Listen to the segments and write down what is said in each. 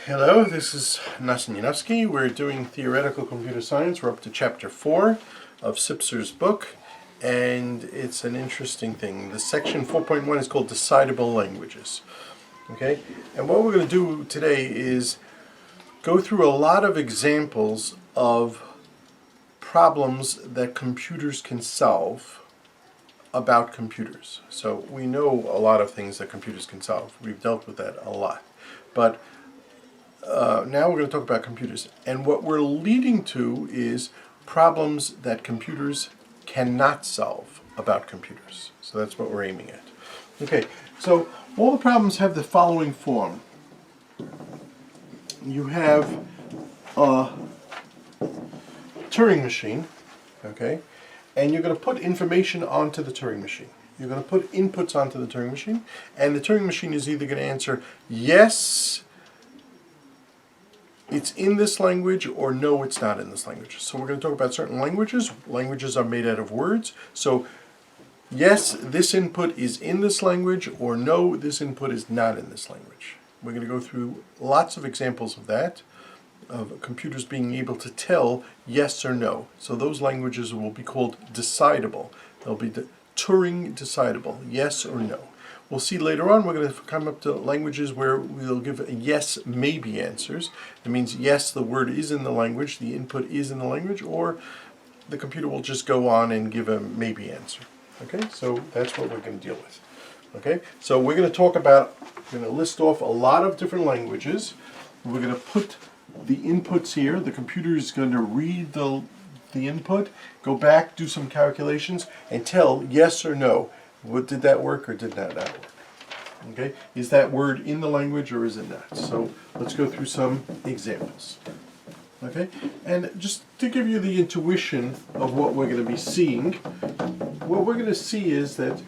Hello, this is Noson Yanofsky. We're doing theoretical computer science. We're up to chapter 4 of Sipser's book, and it's an interesting thing. The section 4.1 is called Decidable Languages. Okay, and what we're going to do today is go through a lot of examples of problems that computers can solve about computers. So we know a lot of things that computers can solve. We've dealt with that a lot. But now we're going to talk about computers. And what we're leading to is problems that computers cannot solve about computers. So that's what we're aiming at. Okay, so all the problems have the following form. You have a Turing machine, okay, and you're going to put information onto the Turing machine. You're going to put inputs onto the Turing machine, and the Turing machine is either going to answer yes, it's in this language, or no, it's not in this language. So we're going to talk about certain languages. Languages are made out of words. So yes, this input is in this language, or no, this input is not in this language. We're going to go through lots of examples of that, of computers being able to tell yes or no. So those languages will be called decidable. They'll be Turing decidable, yes or no. We'll see later on we're going to come up to languages where we'll give yes, maybe answers. It means yes, the word is in the language, the input is in the language, or the computer will just go on and give a maybe answer. Okay, so that's what we're going to deal with. Okay, so we're going to talk about, we're going to list off a lot of different languages. We're going to put the inputs here. The computer is going to read the input, go back, do some calculations, and tell yes or no. What did that work or did that not work? Okay, is that word in the language or is it not? So let's go through some examples. Okay, and just to give you the intuition of what we're going to be seeing, what we're going to see is that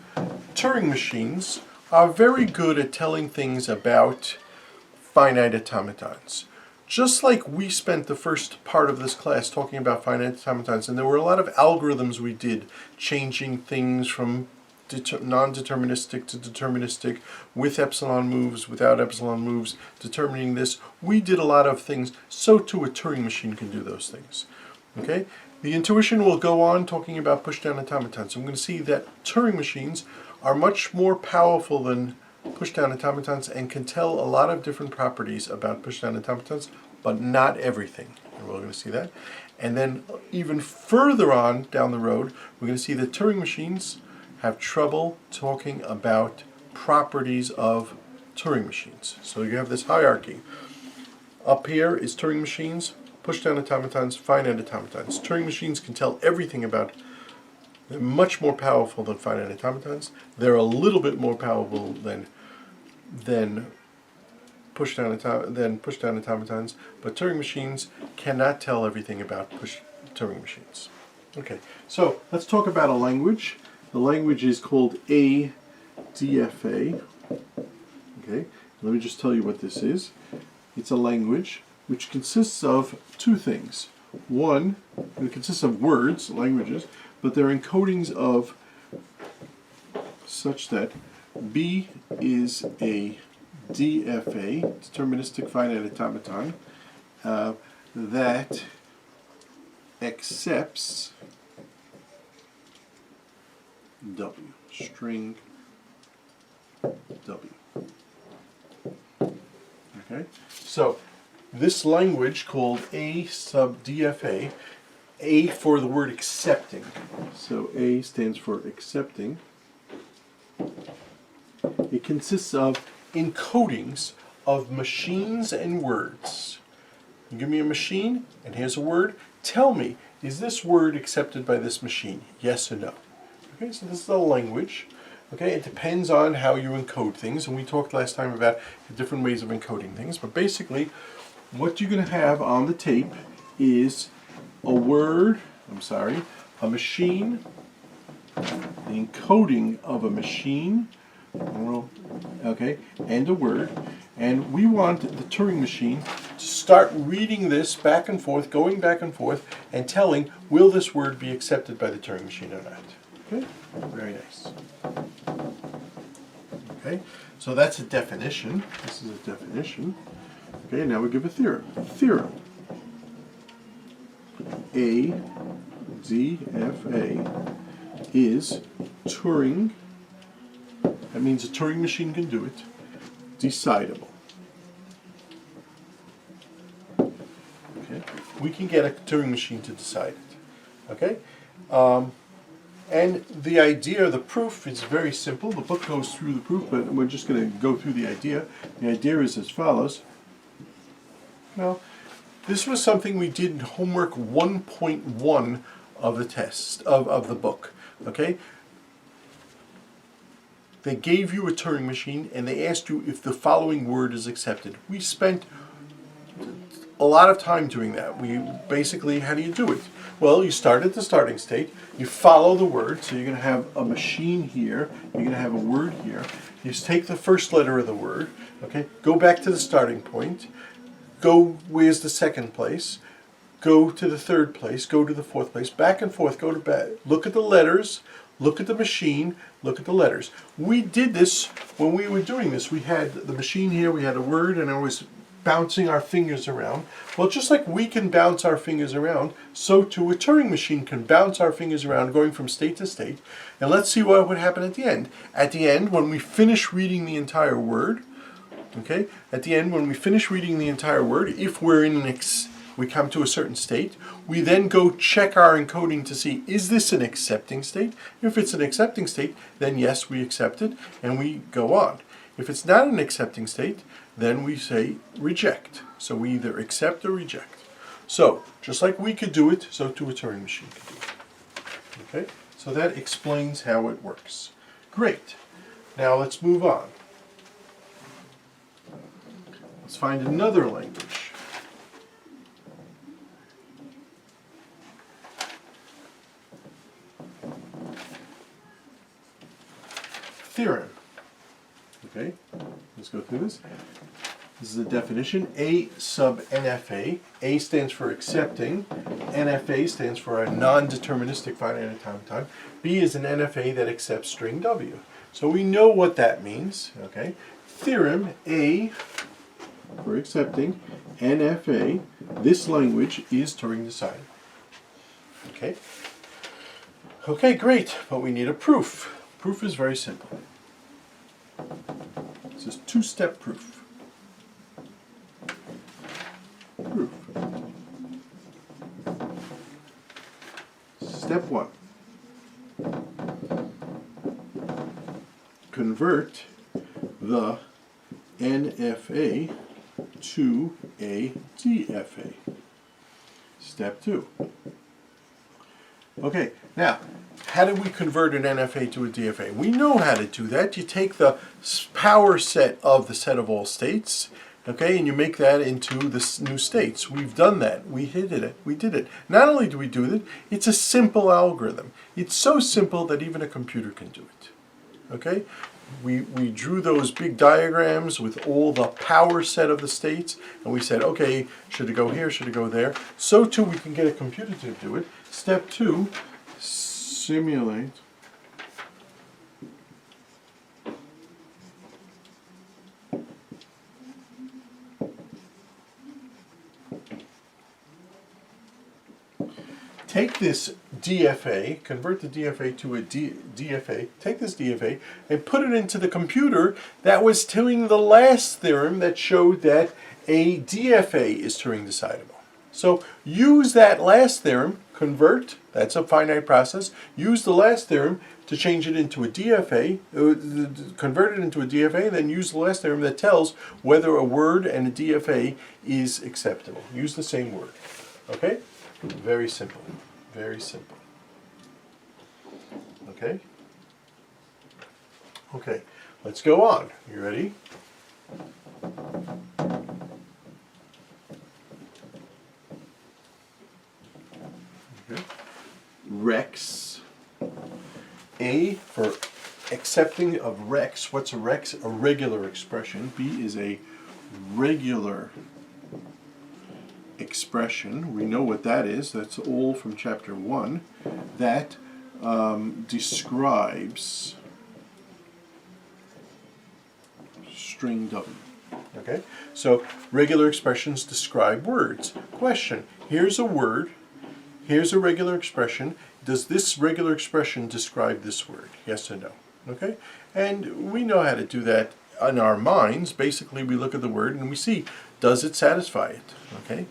Turing machines are very good at telling things about finite automatons. Just like we spent the first part of this class talking about finite automatons, and there were a lot of algorithms we did, changing things from non-deterministic to deterministic, with epsilon moves, without epsilon moves, determining this. We did a lot of things, so too a Turing machine can do those things. Okay? The intuition will go on talking about push-down automatons. So I'm going to see that Turing machines are much more powerful than push-down automatons and can tell a lot of different properties about push-down automatons, but not everything. And we're going to see that. And then even further on down the road, we're going to see that Turing machines have trouble talking about properties of Turing machines. So you have this hierarchy. Up here is Turing machines, push-down automatons, finite automatons. Turing machines can tell everything about. They're much more powerful than finite automatons. They're a little bit more powerful than push-down automatons, but Turing machines cannot tell everything about Turing machines. Okay, so let's talk about a language. The language is called ADFA. Okay, let me just tell you what this is. It's a language which consists of two things. One, it consists of words, languages, but they're encodings of such that B is a DFA, deterministic finite automaton, that accepts W, string W. Okay, so this language called A sub DFA, A for the word accepting. So A stands for accepting. It consists of encodings of machines and words. You give me a machine, and here's a word. Tell me, is this word accepted by this machine? Yes or no? Okay, so this is a language. Okay, it depends on how you encode things, and we talked last time about the different ways of encoding things. But basically, what you're going to have on the tape is a machine, the encoding of a machine, okay, and a word, and we want the Turing machine to start reading this back and forth, going back and forth, and telling, will this word be accepted by the Turing machine or not? Okay, very nice. Okay, so that's a definition. This is a definition. Okay, now we give a theorem. Theorem. A DFA is Turing, that means a Turing machine can do it, decidable. Okay, we can get a Turing machine to decide it. Okay, and the idea, the proof is very simple. The book goes through the proof, but we're just going to go through the idea. The idea is as follows. Now, this was something we did in homework 1.1 of the test, of the book. Okay? They gave you a Turing machine and they asked you if the following word is accepted. We spent a lot of time doing that. We basically, how do you do it? Well, you start at the starting state, you follow the word, so you're going to have a machine here, you're going to have a word here. You just take the first letter of the word, okay? Go back to the starting point, go where's the second place, go to the third place, go to the fourth place, back and forth, go to back, look at the letters, look at the machine, look at the letters. We did this when we were doing this. We had the machine here, we had a word, and I was bouncing our fingers around. Well, just like we can bounce our fingers around, so too a Turing machine can bounce our fingers around going from state to state. And let's see what would happen at the end. At the end, when we finish reading the entire word, okay, at the end, when we finish reading the entire word, if we're in an we come to a certain state, we then go check our encoding to see, is this an accepting state? If it's an accepting state, then yes, we accept it, and we go on. If it's not an accepting state, then we say reject. So we either accept or reject. So, just like we could do it, so too a Turing machine could do it. Okay? So that explains how it works. Great. Now let's move on. Let's find another language. Theorem. Okay, let's go through this. This is the definition. A sub NFA. A stands for accepting. NFA stands for a non-deterministic finite atomic time. B is an NFA that accepts string W. So we know what that means. Okay. Theorem A for accepting NFA. This language is Turing decidable. Okay. Okay, great. But we need a proof. Proof is very simple. This is two-step proof. Proof. Step 1. Convert the NFA to a DFA. Step 2. Okay, now, how do we convert an NFA to a DFA? We know how to do that. You take the power set of the set of all states, okay, and you make that into the new states. We've done that. We did it. We did it. Not only do we do it, it's a simple algorithm. It's so simple that even a computer can do it. Okay? We drew those big diagrams with all the power set of the states, and we said, okay, should it go here, should it go there? So too we can get a computer to do it. Step 2, simulate take this DFA, convert the DFA to a DFA, take this DFA and put it into the computer that was doing the last theorem that showed that a DFA is Turing decidable. So use that last theorem, convert, that's a finite process, use the last theorem to change it into a DFA, convert it into a DFA, and then use the last theorem that tells whether a word and a DFA is acceptable. Use the same word. Okay? Very simple. Very simple. Okay? Okay, let's go on. You ready? Okay. Rex. A for accepting of Rex. What's a Rex? A regular expression. B is a regular expression. We know what that is. That's all from chapter 1. That describes string W. Okay, so regular expressions describe words. Question, here's a word, here's a regular expression. Does this regular expression describe this word? Yes or no? Okay, and we know how to do that in our minds. Basically, we look at the word and we see, does it satisfy it? Okay,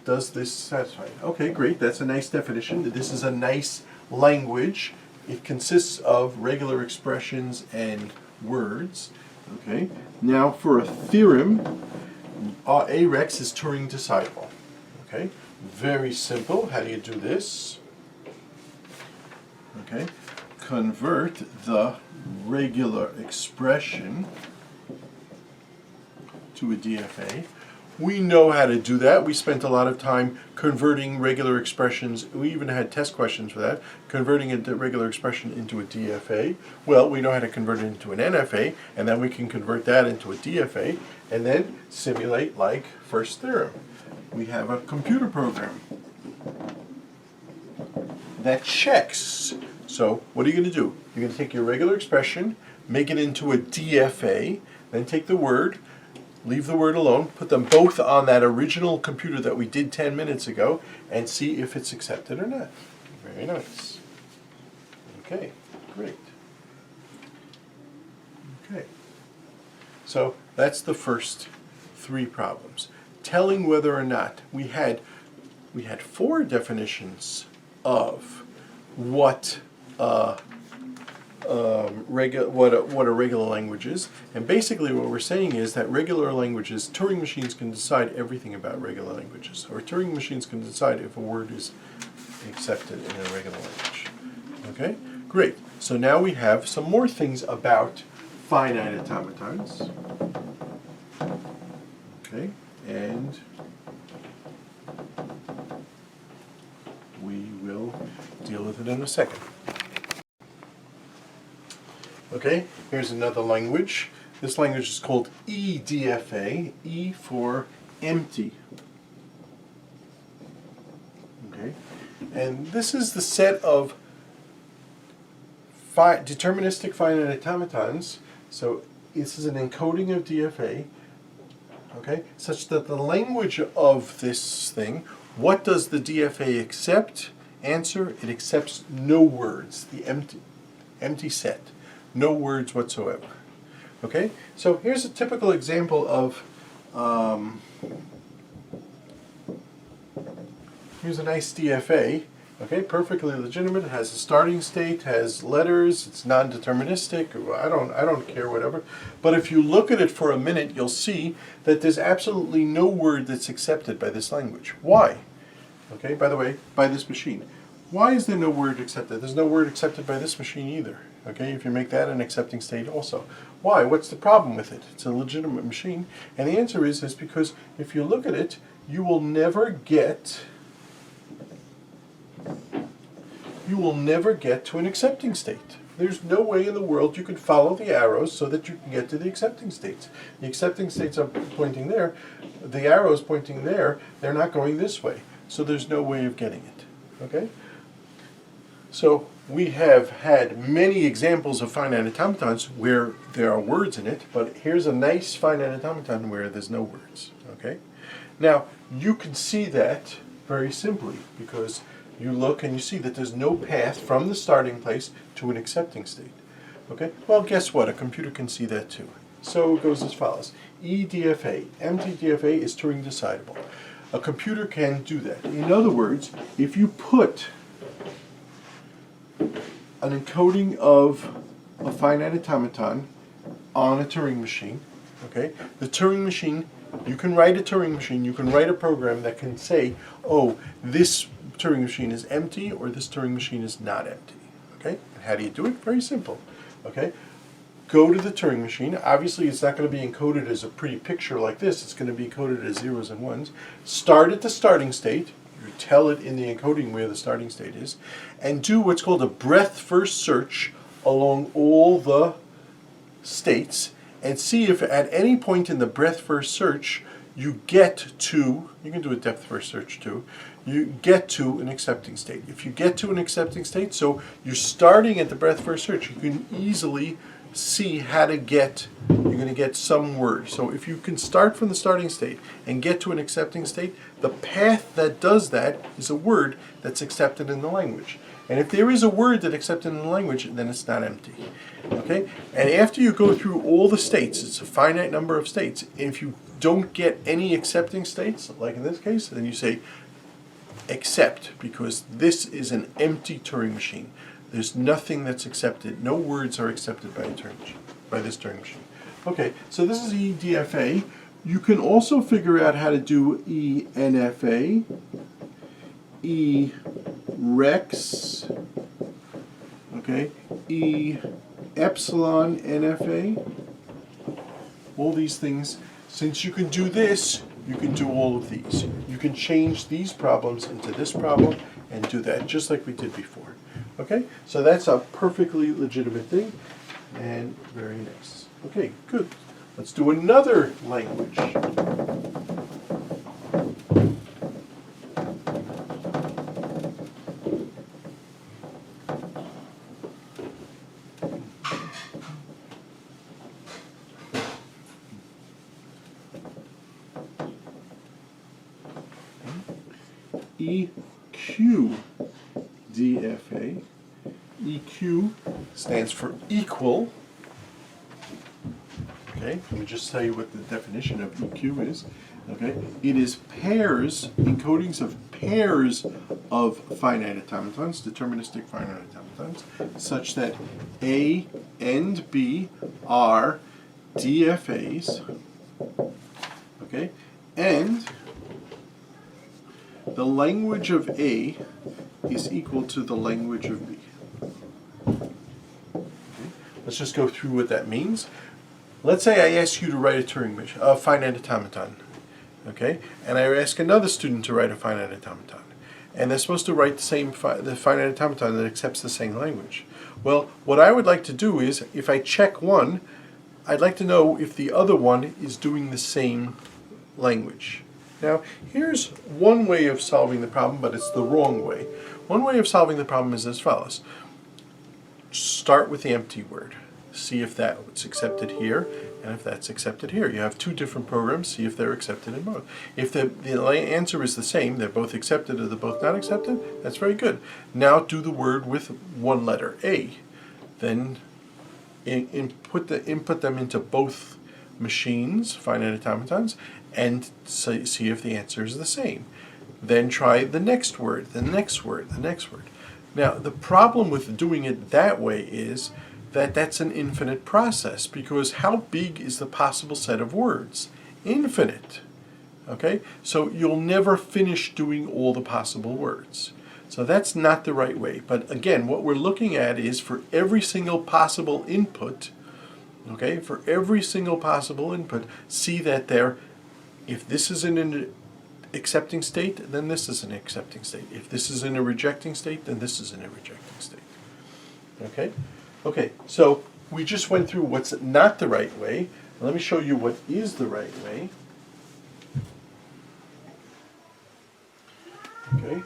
does this satisfy it? Okay, great, that's a nice definition. This is a nice language. It consists of regular expressions and words. Okay, now for a theorem, A Rex is Turing decidable. Okay, very simple. How do you do this? Okay, convert the regular expression to a DFA. We know how to do that. We spent a lot of time converting regular expressions. We even had test questions for that. Converting a regular expression into a DFA. Well, we know how to convert it into an NFA, and then we can convert that into a DFA, and then simulate like first theorem. We have a computer program that checks. So what are you going to do? You're going to take your regular expression, make it into a DFA, then take the word, leave the word alone, put them both on that original computer that we did 10 minutes ago, and see if it's accepted or not. Very nice. Okay, great. Okay. So that's the first three problems. Telling whether or not we had 4 definitions of what what a regular language is, and basically what we're saying is that regular languages, Turing machines can decide everything about regular languages, or Turing machines can decide if a word is accepted in a regular language. Okay, great. So now we have some more things about finite automatons. Okay, and we will deal with it in a second. Okay, here's another language. This language is called EDFA, E for empty. Okay, and this is the set of deterministic finite automatons. So this is an encoding of DFA, okay, such that the language of this thing, what does the DFA accept? Answer, it accepts no words, the empty set. No words whatsoever. Okay, so here's a typical example of, here's a nice DFA. Okay, perfectly legitimate. It has a starting state, has letters. It's non-deterministic. I don't care, whatever. But if you look at it for a minute, you'll see that there's absolutely no word that's accepted by this language. Why? Okay, by the way, by this machine. Why is there no word accepted? There's no word accepted by this machine either. Okay, if you make that an accepting state also. Why? What's the problem with it? It's a legitimate machine. And the answer is because if you look at it, you will never get to an accepting state. There's no way in the world you could follow the arrows so that you can get to the accepting states. The accepting states are pointing there, the arrows pointing there, they're not going this way. So there's no way of getting it. Okay? So we have had many examples of finite automatons where there are words in it, but here's a nice finite automaton where there's no words. Okay? Now, you can see that very simply because you look and you see that there's no path from the starting place to an accepting state. Okay? Well, guess what? A computer can see that too. So it goes as follows. EDFA, empty DFA is Turing decidable. A computer can do that. In other words, if you put an encoding of a finite automaton on a Turing machine, okay? The Turing machine, you can write a Turing machine, you can write a program that can say, oh, this Turing machine is empty or this Turing machine is not empty, okay? And how do you do it? Very simple, okay? Go to the Turing machine. Obviously, it's not going to be encoded as a pretty picture like this. It's going to be encoded as zeros and ones. Start at the starting state. You tell it in the encoding where the starting state is, and do what's called a breadth first search along all the states, and see if at any point in the breadth first search you get to, you can do a depth first search too, you get to an accepting state. If you get to an accepting state, so you're starting at the breadth first search, you can easily see how to get, you're going to get some word. So if you can start from the starting state and get to an accepting state, the path that does that is a word that's accepted in the language. And if there is a word that's accepted in the language, then it's not empty. Okay? And after you go through all the states, it's a finite number of states. If you don't get any accepting states, like in this case, then you say accept, because this is an empty Turing machine. There's nothing that's accepted. No words are accepted by a Turing machine, by this Turing machine. Okay, so this is EDFA. You can also figure out how to do ENFA, EREX, okay, E epsilon NFA. All these things. Since you can do this, you can do all of these. You can change these problems into this problem and do that just like we did before. Okay, so that's a perfectly legitimate thing and very nice. Okay, good. Let's do another language. EQDFA. EQ stands for equal. Okay, let me just tell you what the definition of EQ is. Okay, it is pairs, encodings of pairs of finite automatons, deterministic finite automatons, such that A and B are DFAs. Okay, and the language of A is equal to the language of B. Okay. Let's just go through what that means. Let's say I ask you to write a Turing machine, a finite automaton, okay? And I ask another student to write a finite automaton. And they're supposed to write the finite automaton that accepts the same language. Well, what I would like to do is, if I check one, I'd like to know if the other one is doing the same language. Now, here's one way of solving the problem, but it's the wrong way. One way of solving the problem is as follows. Start with the empty word. See if that's accepted here, and if that's accepted here. You have two different programs, see if they're accepted in both. If the answer is the same, they're both accepted or they're both not accepted, that's very good. Now do the word with one letter, A. Then input them into both machines, finite automatons, and see if the answer is the same. Then try the next word, the next word, the next word. Now, the problem with doing it that way is that that's an infinite process, because how big is the possible set of words? Infinite. Okay? So you'll never finish doing all the possible words. So that's not the right way. But again, what we're looking at is for every single possible input, okay, for every single possible input, see that if this is in an accepting state, then this is an accepting state. If this is in a rejecting state, then this is in a rejecting state. Okay? Okay, so we just went through what's not the right way. Let me show you what is the right way. Okay.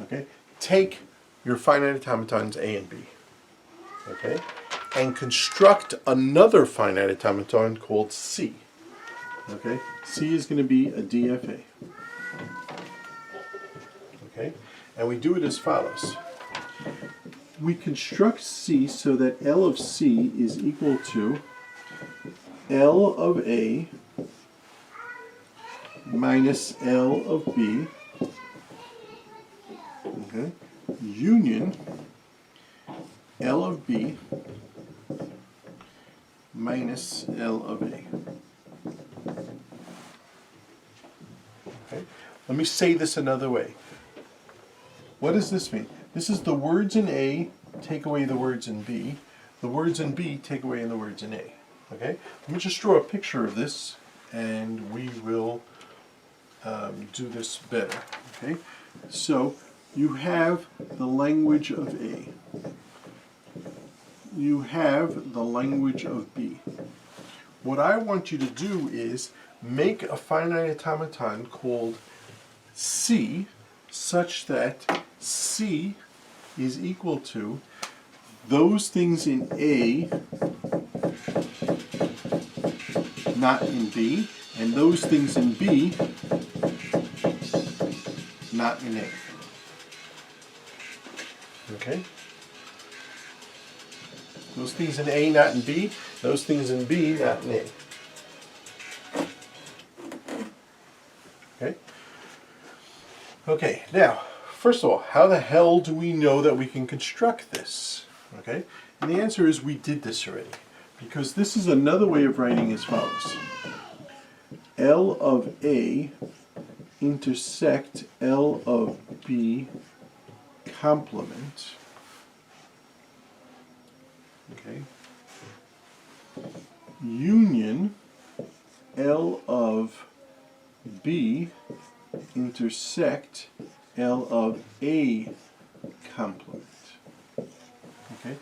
Okay, take your finite automatons A and B, okay, and construct another finite automaton called C. Okay, C is going to be a DFA. Okay, and we do it as follows. We construct C so that L of C is equal to L of A minus L of B, okay, union L of B minus L of A. Okay, let me say this another way. What does this mean? This is the words in A take away the words in B. The words in B take away the words in A. Okay? Let me just draw a picture of this, and we will do this better. Okay? So you have the language of A. You have the language of B. what I want you to do is make a finite automaton called C, such that C is equal to those things in A not in B, and those things in B not in A. Okay? Those things in A not in B, those things in B not in A. Okay? Okay, now, first of all, how the hell do we know that we can construct this? Okay? And the answer is we did this already. Because this is another way of writing as follows. L of A intersect L of B complement. Okay. Union L of B intersect L of A complement. Okay.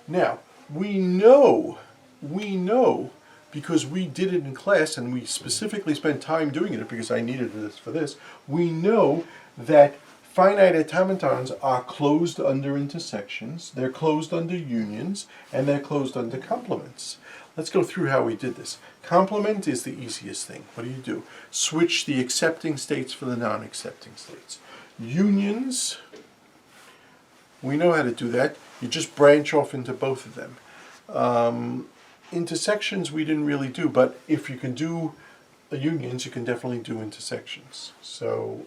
Now, we know, because we did it in class and we specifically spent time doing it because I needed this for this, we know that finite automatons are closed under intersections, they're closed under unions, and they're closed under complements. Let's go through how we did this. Complement is the easiest thing. What do? Switch the accepting states for the non-accepting states. Unions, we know how to do that. You just branch off into both of them. Intersections we didn't really do, but if you can do unions, you can definitely do intersections. So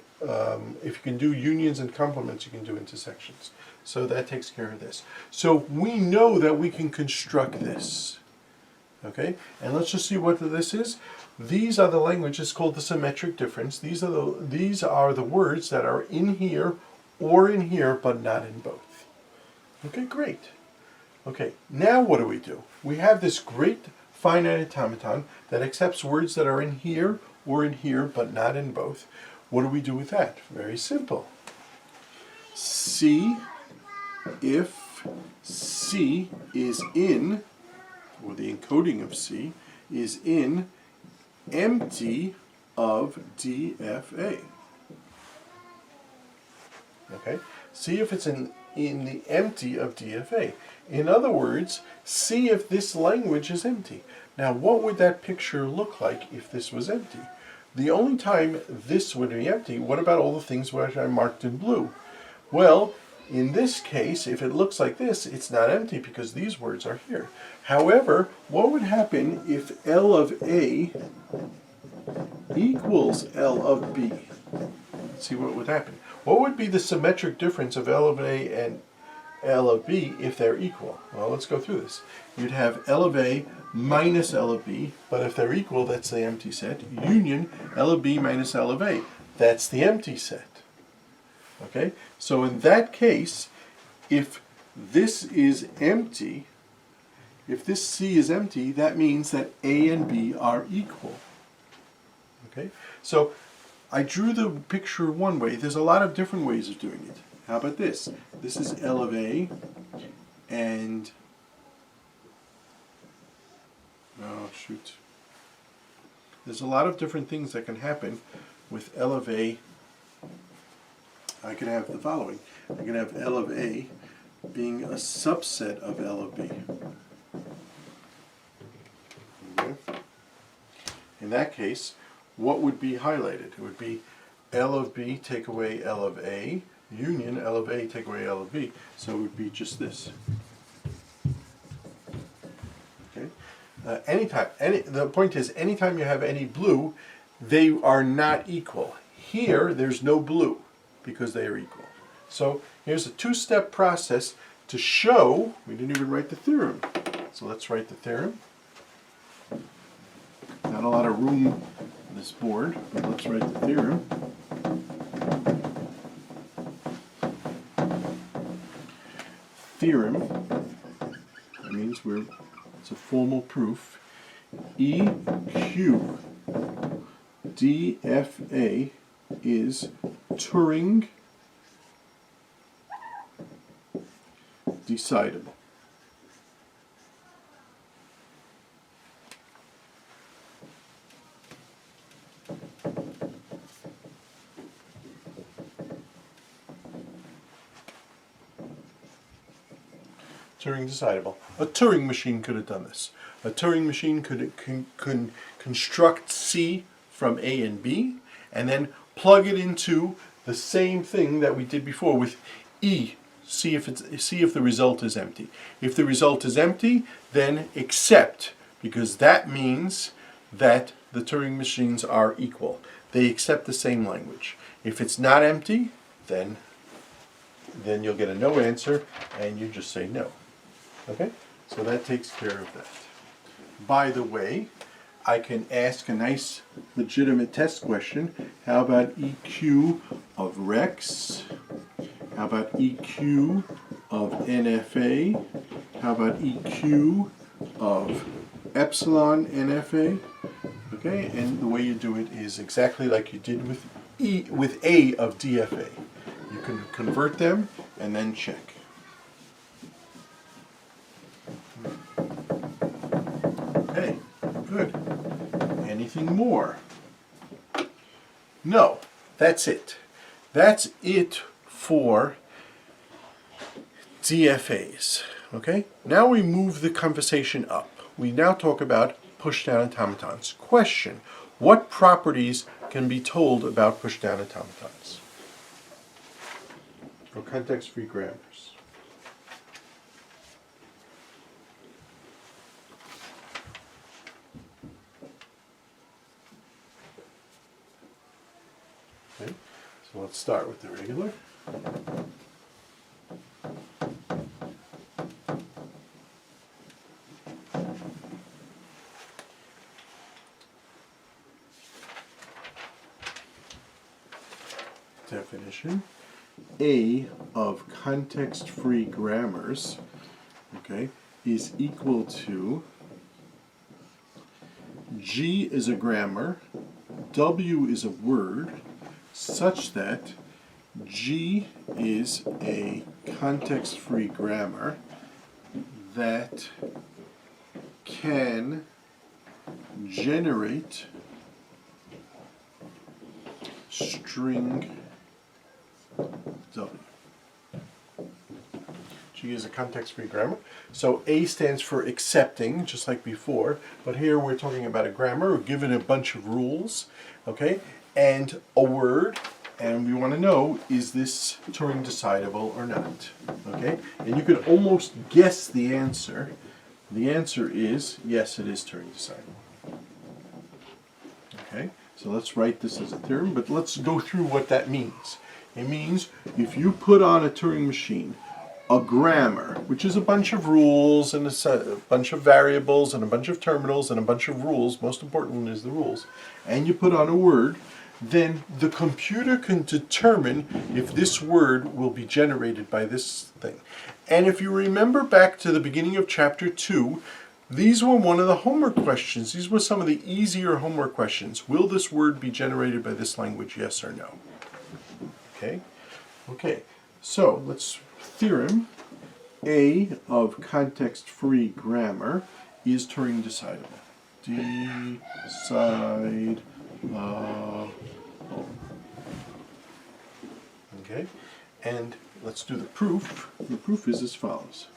if you can do unions and complements, you can do intersections. So that takes care of this. So we know that we can construct this. Okay, and let's just see what this is. These are the languages called the symmetric difference. These are the words that are in here or in here, but not in both. Okay, great. Okay, now what do? We have this great finite automaton that accepts words that are in here or in here, but not in both. What do we do with that? Very simple. C, if C is in, or the encoding of C, is in empty of DFA. Okay? See if it's in the empty of DFA. In other words, see if this language is empty. Now, what would that picture look like if this was empty? The only time this would be empty, what about all the things which I marked in blue? Well, in this case, if it looks like this, it's not empty because these words are here. However, what would happen if L of A equals L of B? Let's see what would happen. What would be the symmetric difference of L of A and L of B if they're equal? Well, let's go through this. You'd have L of A minus L of B, but if they're equal, that's the empty set. Union L of B minus L of A, that's the empty set. Okay, so in that case, if this is empty, if this C is empty, that means that A and B are equal. Okay, so I drew the picture one way. There's a lot of different ways of doing it. How about this? This is L of A, and oh shoot. There's a lot of different things that can happen with L of A. I can have the following. I can have L of A being a subset of L of B. Okay. In that case, what would be highlighted? It would be L of B take away L of A, union L of A take away L of B. So it would be just this. Okay. The point is, anytime you have any blue, they are not equal. Here, there's no blue, because they are equal. So here's a two-step process to show, we didn't even write the theorem. So let's write the theorem. Not a lot of room on this board, but let's write the theorem. Theorem, that means it's a formal proof. EQ DFA is Turing decidable. Turing decidable. A Turing machine could have done this. A Turing machine could construct C from A and B, and then plug it into the same thing that we did before with E. See if the result is empty. If the result is empty, then accept, because that means that the Turing machines are equal. They accept the same language. If it's not empty, then you'll get a no answer, and you just say no. Okay? So that takes care of that. By the way, I can ask a nice legitimate test question. How about EQ of Rex? How about EQ of NFA? How about EQ of epsilon NFA? Okay, and the way you do it is exactly like you did with A of DFA. You can convert them and then check. Okay, good. Anything more? No, that's it. That's it for DFAs. Okay? Now we move the conversation up. We now talk about push-down automatons. Question: what properties can be told about push-down automatons? Or context-free grammars. Okay, so let's start with the regular. Definition: A of context-free grammars, okay, is equal to G is a grammar, W is a word, such that G is a context-free grammar that can generate string W. G is a context-free grammar. So A stands for accepting, just like before, but here we're talking about a grammar. We're given a bunch of rules, okay, and a word, and we want to know, is this Turing decidable or not? Okay, and you could almost guess the answer. The answer is yes, it is Turing decidable. Okay, so let's write this as a theorem, but let's go through what that means. It means if you put on a Turing machine a grammar, which is a bunch of rules and a bunch of variables and a bunch of terminals and a bunch of rules, most important one is the rules, and you put on a word, then the computer can determine if this word will be generated by this thing. And if you remember back to the beginning of chapter 2, these were one of the homework questions. These were some of the easier homework questions. Will this word be generated by this language, yes or no? Okay? Okay, so let's theorem. A of context-free grammar is Turing decidable. Decidable. Okay, and let's do the proof. The proof is as follows.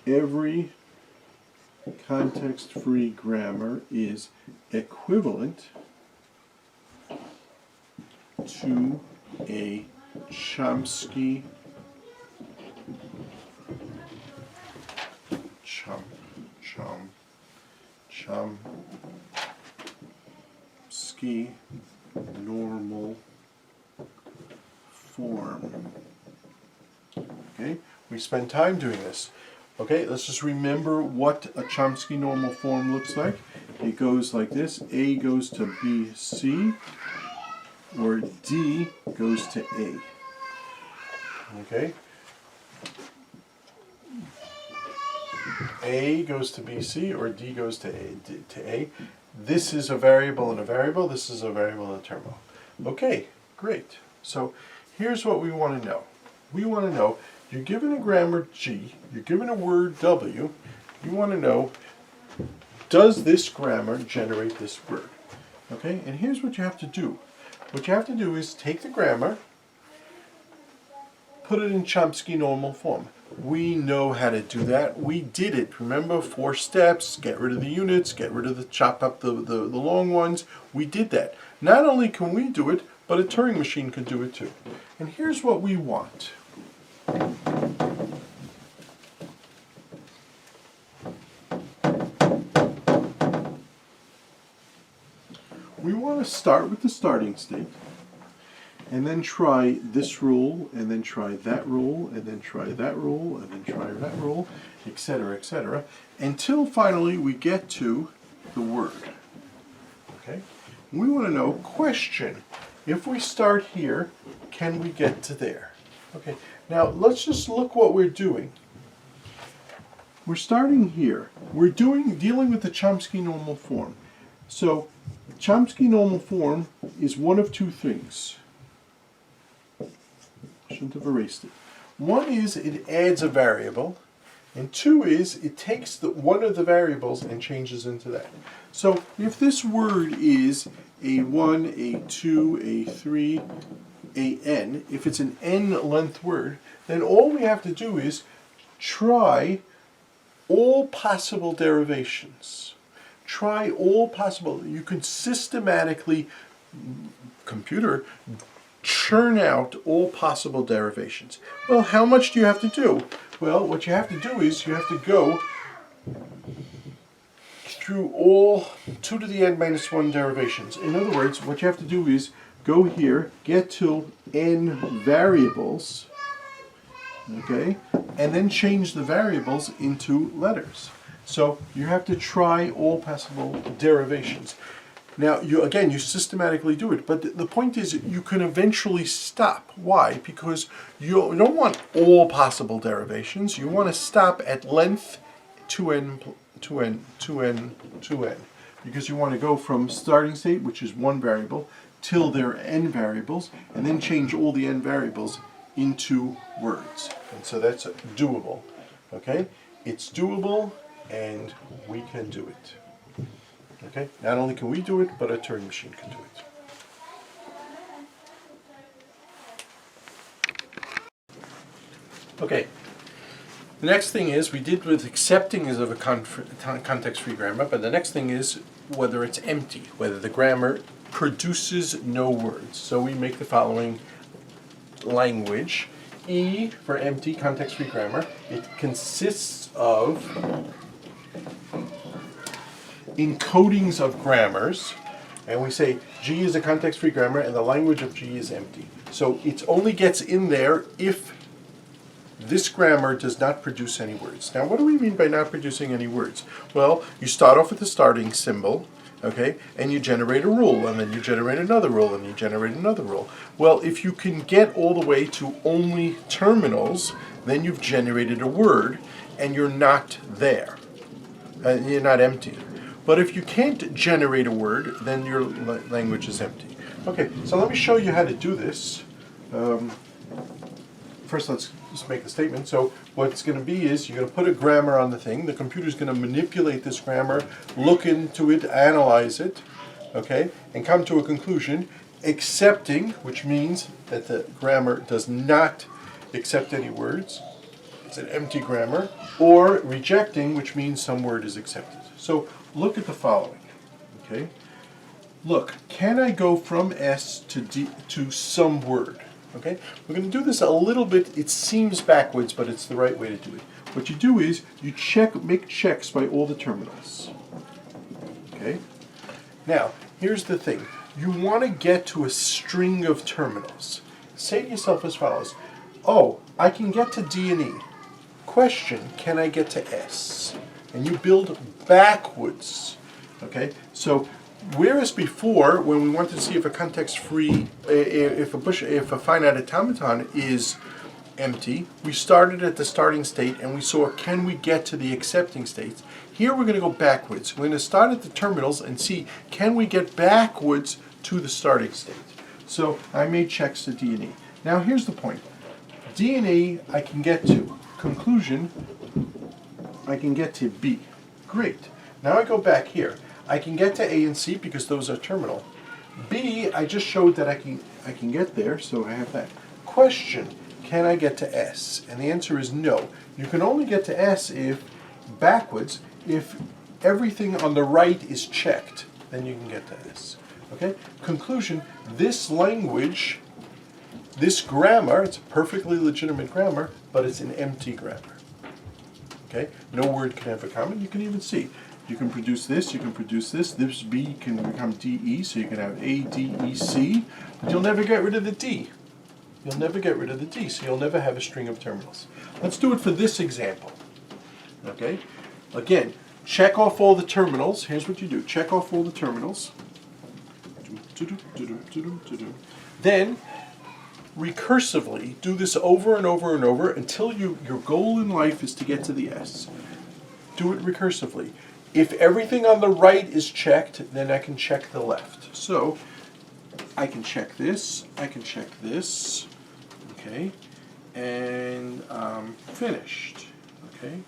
Every context-free grammar is equivalent to a Chomsky normal form. Okay, we spend time doing this. Okay, let's just remember what a Chomsky normal form looks like. It goes like this: A goes to B, C, or D goes to A. Okay? A goes to B, C, or D goes to A. This is a variable and a variable. This is a variable and a terminal. Okay, great. So here's what we want to know. We want to know, you're given a grammar G, you're given a word W, you want to know, does this grammar generate this word? Okay, and here's what you have to do. What you have to do is take the grammar, put it in Chomsky normal form. We know how to do that. We did it. Remember, 4 steps, get rid of the units, get rid of chop up the long ones. We did that. Not only can we do it, but a Turing machine can do it too. And here's what we want. We want to start with the starting state, and then try this rule, and then try that rule, and then try that rule, and then try that rule, etc., until finally we get to the word. Okay? We want to know, question, if we start here, can we get to there? Okay, now let's just look what we're doing. We're starting here. We're dealing with the Chomsky normal form. So, Chomsky normal form is one of 2 things. Shouldn't have erased it. One is it adds a variable, and 2 is it takes one of the variables and changes into that. So if this word is a1, a2, a3, an, if it's an n-length word, then all we have to do is try all possible derivations. Try all possible. You can systematically, computer, churn out all possible derivations. Well, how much do you have to do? Well, what you have to do is you have to go through all 2 to the n minus 1 derivations. In other words, what you have to do is go here, get to n variables, okay, and then change the variables into letters. So you have to try all possible derivations. Now, you systematically do it, but the point is you can eventually stop. Why? Because you don't want all possible derivations. You want to stop at length 2n, because you want to go from starting state, which is 1 variable, till there are n variables, and then change all the n variables into words. And so that's doable. Okay? It's doable, and we can do it. Okay? Not only can we do it, but a Turing machine can do it. Okay. The next thing is, we did with accepting as of a context-free grammar, but the next thing is whether it's empty, whether the grammar produces no words. So we make the following language. E for empty, context-free grammar. It consists of encodings of grammars, and we say G is a context-free grammar and the language of G is empty. So it only gets in there if this grammar does not produce any words. Now, what do we mean by not producing any words? Well, you start off with the starting symbol, okay, and you generate a rule, and then you generate another rule, and you generate another rule. Well, if you can get all the way to only terminals, then you've generated a word, and you're not there. You're not empty. But if you can't generate a word, then your language is empty. Okay, so let me show you how to do this. First, let's just make a statement. So what it's going to be is you're going to put a grammar on the thing. The computer's going to manipulate this grammar, look into it, analyze it, okay, and come to a conclusion, accepting, which means that the grammar does not accept any words. It's an empty grammar. Or rejecting, which means some word is accepted. So look at the following, okay? Look, can I go from S to D to some word? Okay, we're going to do this a little bit. It seems backwards, but it's the right way to do it. What you do is you make checks by all the terminals. Okay. Now, here's the thing. You want to get to a string of terminals. Say to yourself as follows: oh, I can get to D and E. Question: can I get to S? And you build backwards. Okay. So, whereas before, when we wanted to see if a context-free, if a finite automaton is empty, we started at the starting state and we saw, can we get to the accepting states? Here we're going to go backwards. We're going to start at the terminals and see, can we get backwards to the starting state? So I made checks to D and E. Now here's the point. D and E I can get to. Conclusion, I can get to B. Great. Now I go back here. I can get to A and C because those are terminal. B, I just showed that I can get there, so I have that. Question, can I get to S? And the answer is no. You can only get to S if backwards, if everything on the right is checked, then you can get to S. Okay? Conclusion, this language, this grammar, it's a perfectly legitimate grammar, but it's an empty grammar. Okay? No word can have a comma. You can even see. You can produce this, you can produce this. This B can become DE, so you can have A, D, E, C, but you'll never get rid of the D. You'll never get rid of the D, so you'll never have a string of terminals. Let's do it for this example. Okay? Again, check off all the terminals. Here's what you do. Check off all the terminals. Then, recursively, do this over and over and over until your goal in life is to get to the S. Do it recursively. If everything on the right is checked, then I can check the left. So, I can check this, I can check this, okay, and finished, okay.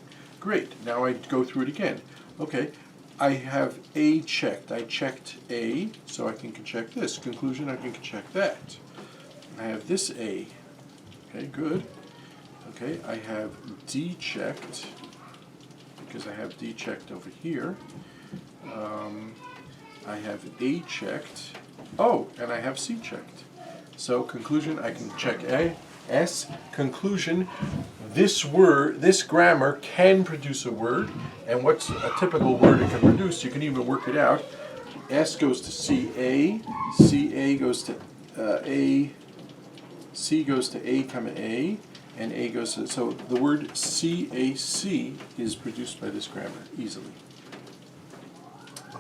Great, now I go through it again. Okay, I have A checked. I checked A, so I can check this. Conclusion, I can check that. I have this A. Okay, good. Okay, I have D checked, because I have D checked over here. I have A checked. Oh, and I have C checked. So conclusion, I can check A. S, conclusion, this word, this grammar can produce a word, and what's a typical word it can produce, you can even work it out. S goes to CA, CA goes to A, C goes to A comma A, and A goes to, so the word CAC is produced by this grammar easily.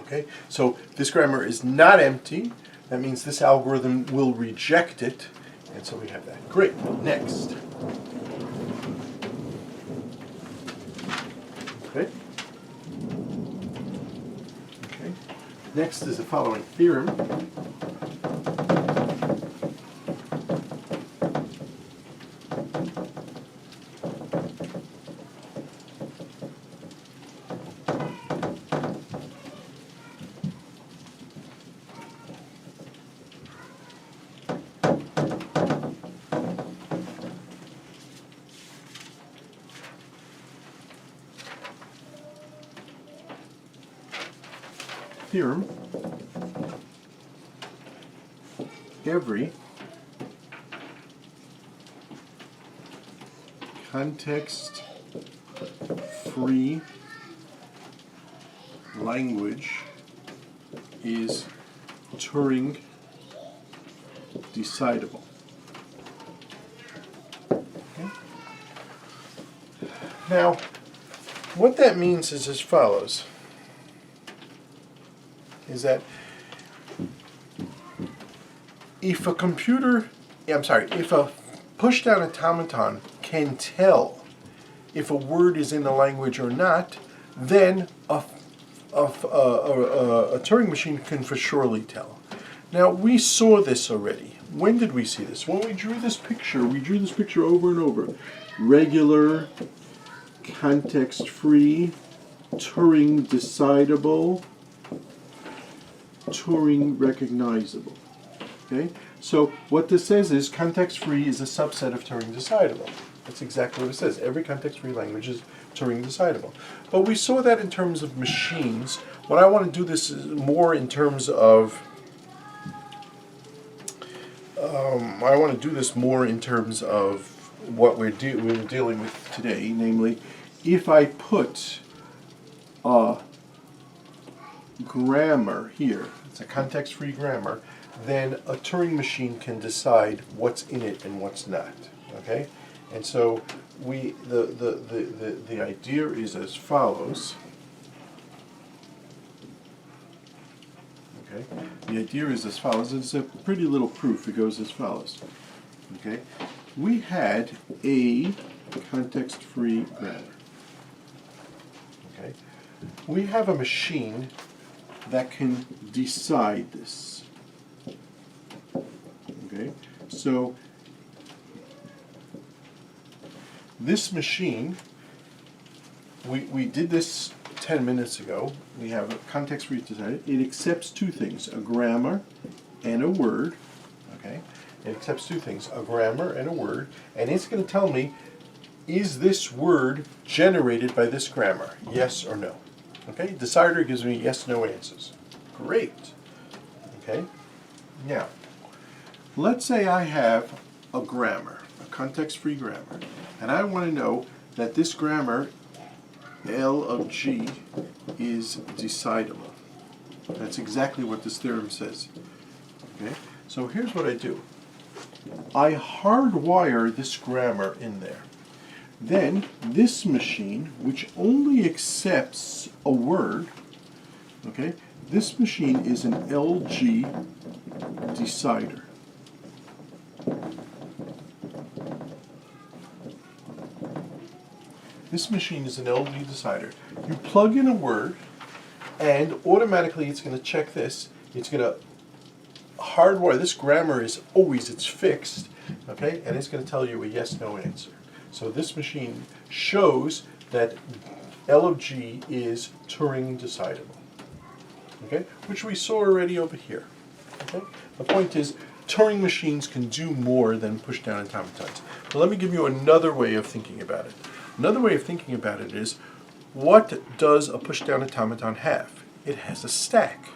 Okay, so this grammar is not empty. That means this algorithm will reject it. And so we have that. Great. Next. Okay. Okay. Next is the following theorem. Theorem, every context-free language is Turing decidable. Okay. Now, what that means is as follows. Is that if a if a push-down automaton can tell if a word is in the language or not, then a Turing machine can for surely tell. Now, we saw this already. When did we see this? When we drew this picture over and over. Regular, context-free, Turing decidable, Turing recognizable. Okay? So what this says is context-free is a subset of Turing decidable. That's exactly what it says. Every context-free language is Turing decidable. But we saw that in terms of machines. What I want to do this is more in terms of what we're dealing with today, namely, if I put a grammar here, it's a context-free grammar, then a Turing machine can decide what's in it and what's not. Okay, and so the idea is as follows. Okay, the idea is as follows. It's a pretty little proof. It goes as follows. Okay, we had a context-free grammar. Okay, we have a machine that can decide this. Okay, so this machine, we did this 10 minutes ago. We have a context-free decided. It accepts two things, a grammar and a word. Okay, It accepts two things, a grammar and a word, and it's going to tell me, is this word generated by this grammar? Yes or no. Okay, decider gives me yes, no answers. Great. Okay, now, let's say I have a grammar, a context-free grammar, and I want to know that this grammar, L of G, is decidable. That's exactly what this theorem says. Okay, so here's what I do. I hardwire this grammar in there. Then this machine, which only accepts a word, okay, this machine is an LG decider. This machine is an LG decider. You plug in a word, and automatically it's going to check this. It's going to hardwire. This grammar is always, it's fixed, okay, and it's going to tell you a yes/no answer. So this machine shows that L of G is Turing decidable, okay, which we saw already over here. Okay, the point is, Turing machines can do more than push down automatons. But let me give you another way of thinking about it. Another way of thinking about it is, what does a push down automaton have? It has a stack.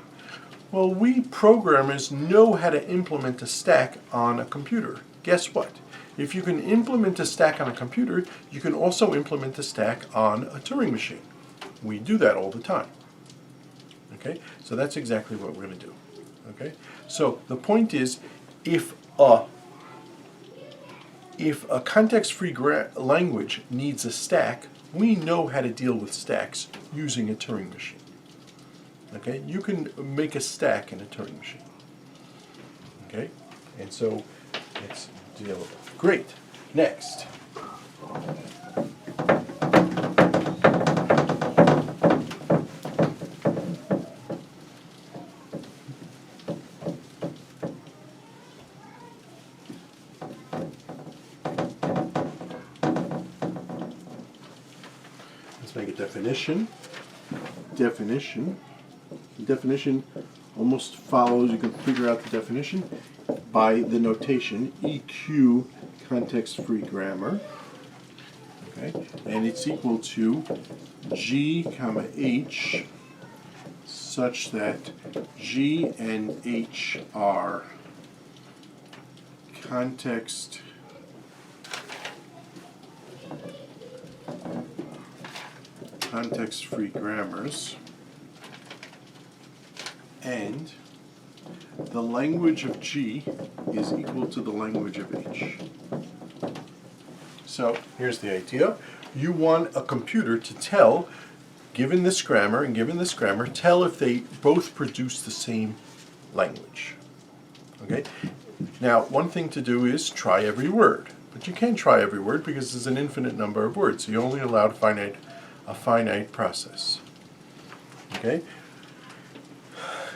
Well, we programmers know how to implement a stack on a computer. Guess what? If you can implement a stack on a computer, you can also implement a stack on a Turing machine. We do that all the time. Okay, so that's exactly what we're going to do. Okay, so the point is, if a context-free language needs a stack, we know how to deal with stacks using a Turing machine. Okay, you can make a stack in a Turing machine. Okay, and so it's dealable. Great. Next. Let's make a definition. Definition almost follows, you can figure out the definition by the notation EQ context-free grammar. Okay, and it's equal to G comma H such that G and H are context-free grammars, and the language of G is equal to the language of H. So here's the idea. You want a computer to tell, given this grammar and given this grammar, tell if they both produce the same language. Okay? Now, one thing to do is try every word. But you can't try every word because there's an infinite number of words. So you're only allowed a finite process. Okay?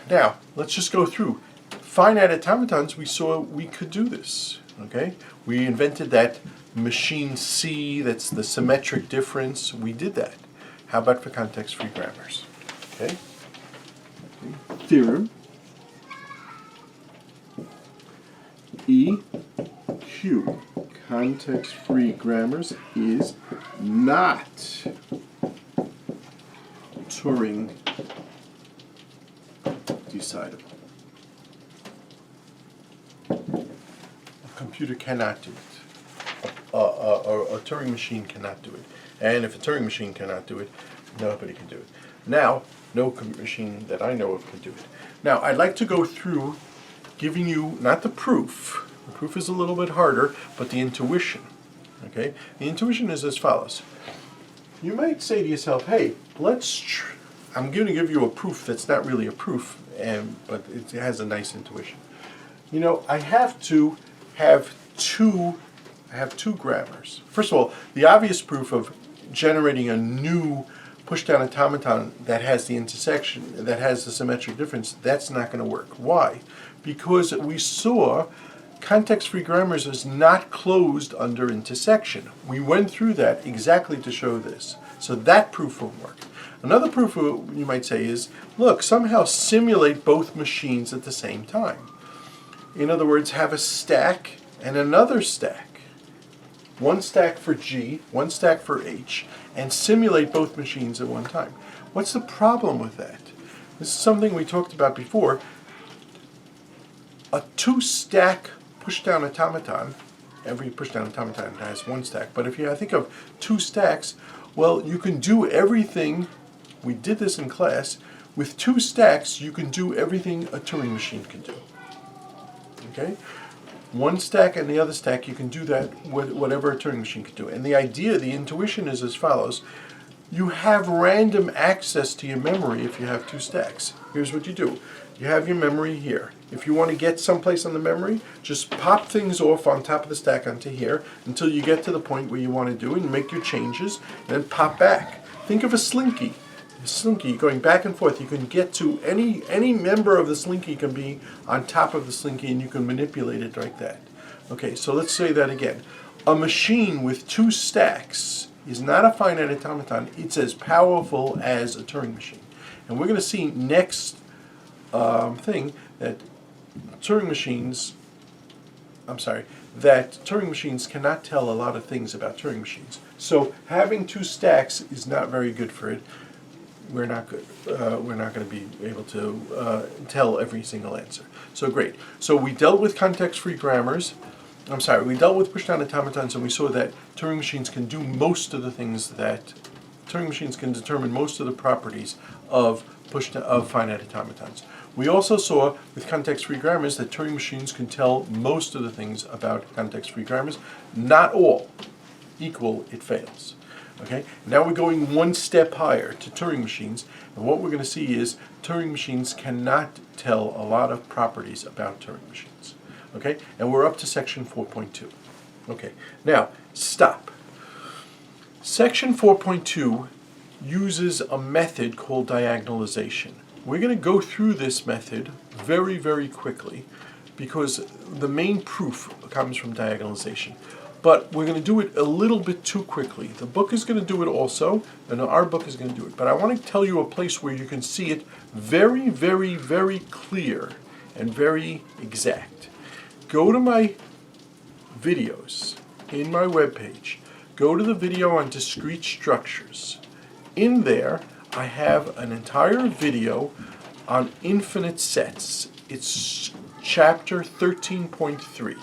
Now, let's just go through. Finite automatons, we saw we could do this. Okay? We invented that machine C, that's the symmetric difference. We did that. How about for context-free grammars? Okay? Theorem. EQ, context-free grammars, is not Turing decidable. A computer cannot do it. A Turing machine cannot do it. And if a Turing machine cannot do it, nobody can do it. Now, no machine that I know of can do it. Now, I'd like to go through giving you, not the proof. The proof is a little bit harder, but the intuition. Okay? The intuition is as follows. You might say to yourself, hey, I'm going to give you a proof that's not really a proof, but it has a nice intuition. You know, I have two grammars. First of all, the obvious proof of generating a new push-down automaton that has the intersection, that has the symmetric difference, that's not going to work. Why? Because we saw context-free grammars is not closed under intersection. We went through that exactly to show this. So that proof won't work. Another proof you might say is, look, somehow simulate both machines at the same time. In other words, have a stack and another stack. One stack for G, one stack for H, and simulate both machines at one time. What's the problem with that? This is something we talked about before. A two-stack push-down automaton, every push-down automaton has one stack, but if you think of two stacks, well, you can do everything, we did this in class, with two stacks you can do everything a Turing machine can do. Okay? One stack and the other stack, you can do that with whatever a Turing machine can do. And the idea, the intuition is as follows. You have random access to your memory if you have two stacks. Here's what you do. You have your memory here. If you want to get someplace on the memory, just pop things off on top of the stack onto here until you get to the point where you want to do it and make your changes, and then pop back. Think of a slinky. A slinky going back and forth. You can get to any member of the slinky can be on top of the slinky, and you can manipulate it like that. Okay, so let's say that again. A machine with two stacks is not a finite automaton. It's as powerful as a Turing machine. And we're going to see next thing that Turing machines cannot tell a lot of things about Turing machines. So having two stacks is not very good for it. We're not good. We're not going to be able to tell every single answer. So great. So we dealt with context-free grammars. We dealt with push-down automatons, and we saw that Turing machines can do most of the things that Turing machines can determine most of the properties of finite automatons. We also saw with context-free grammars that Turing machines can tell most of the things about context-free grammars. Not all. Equal, it fails. Okay? Now we're going one step higher to Turing machines, and what we're going to see is Turing machines cannot tell a lot of properties about Turing machines. Okay? And we're up to section 4.2. Okay. Now, stop. Section 4.2 uses a method called diagonalization. We're going to go through this method very, very quickly because the main proof comes from diagonalization. But we're going to do it a little bit too quickly. The book is going to do it also, and our book is going to do it. But I want to tell you a place where you can see it very, very, very clear and very exact. Go to my videos in my webpage. Go to the video on discrete structures. In there, I have an entire video on infinite sets. It's chapter 13.3,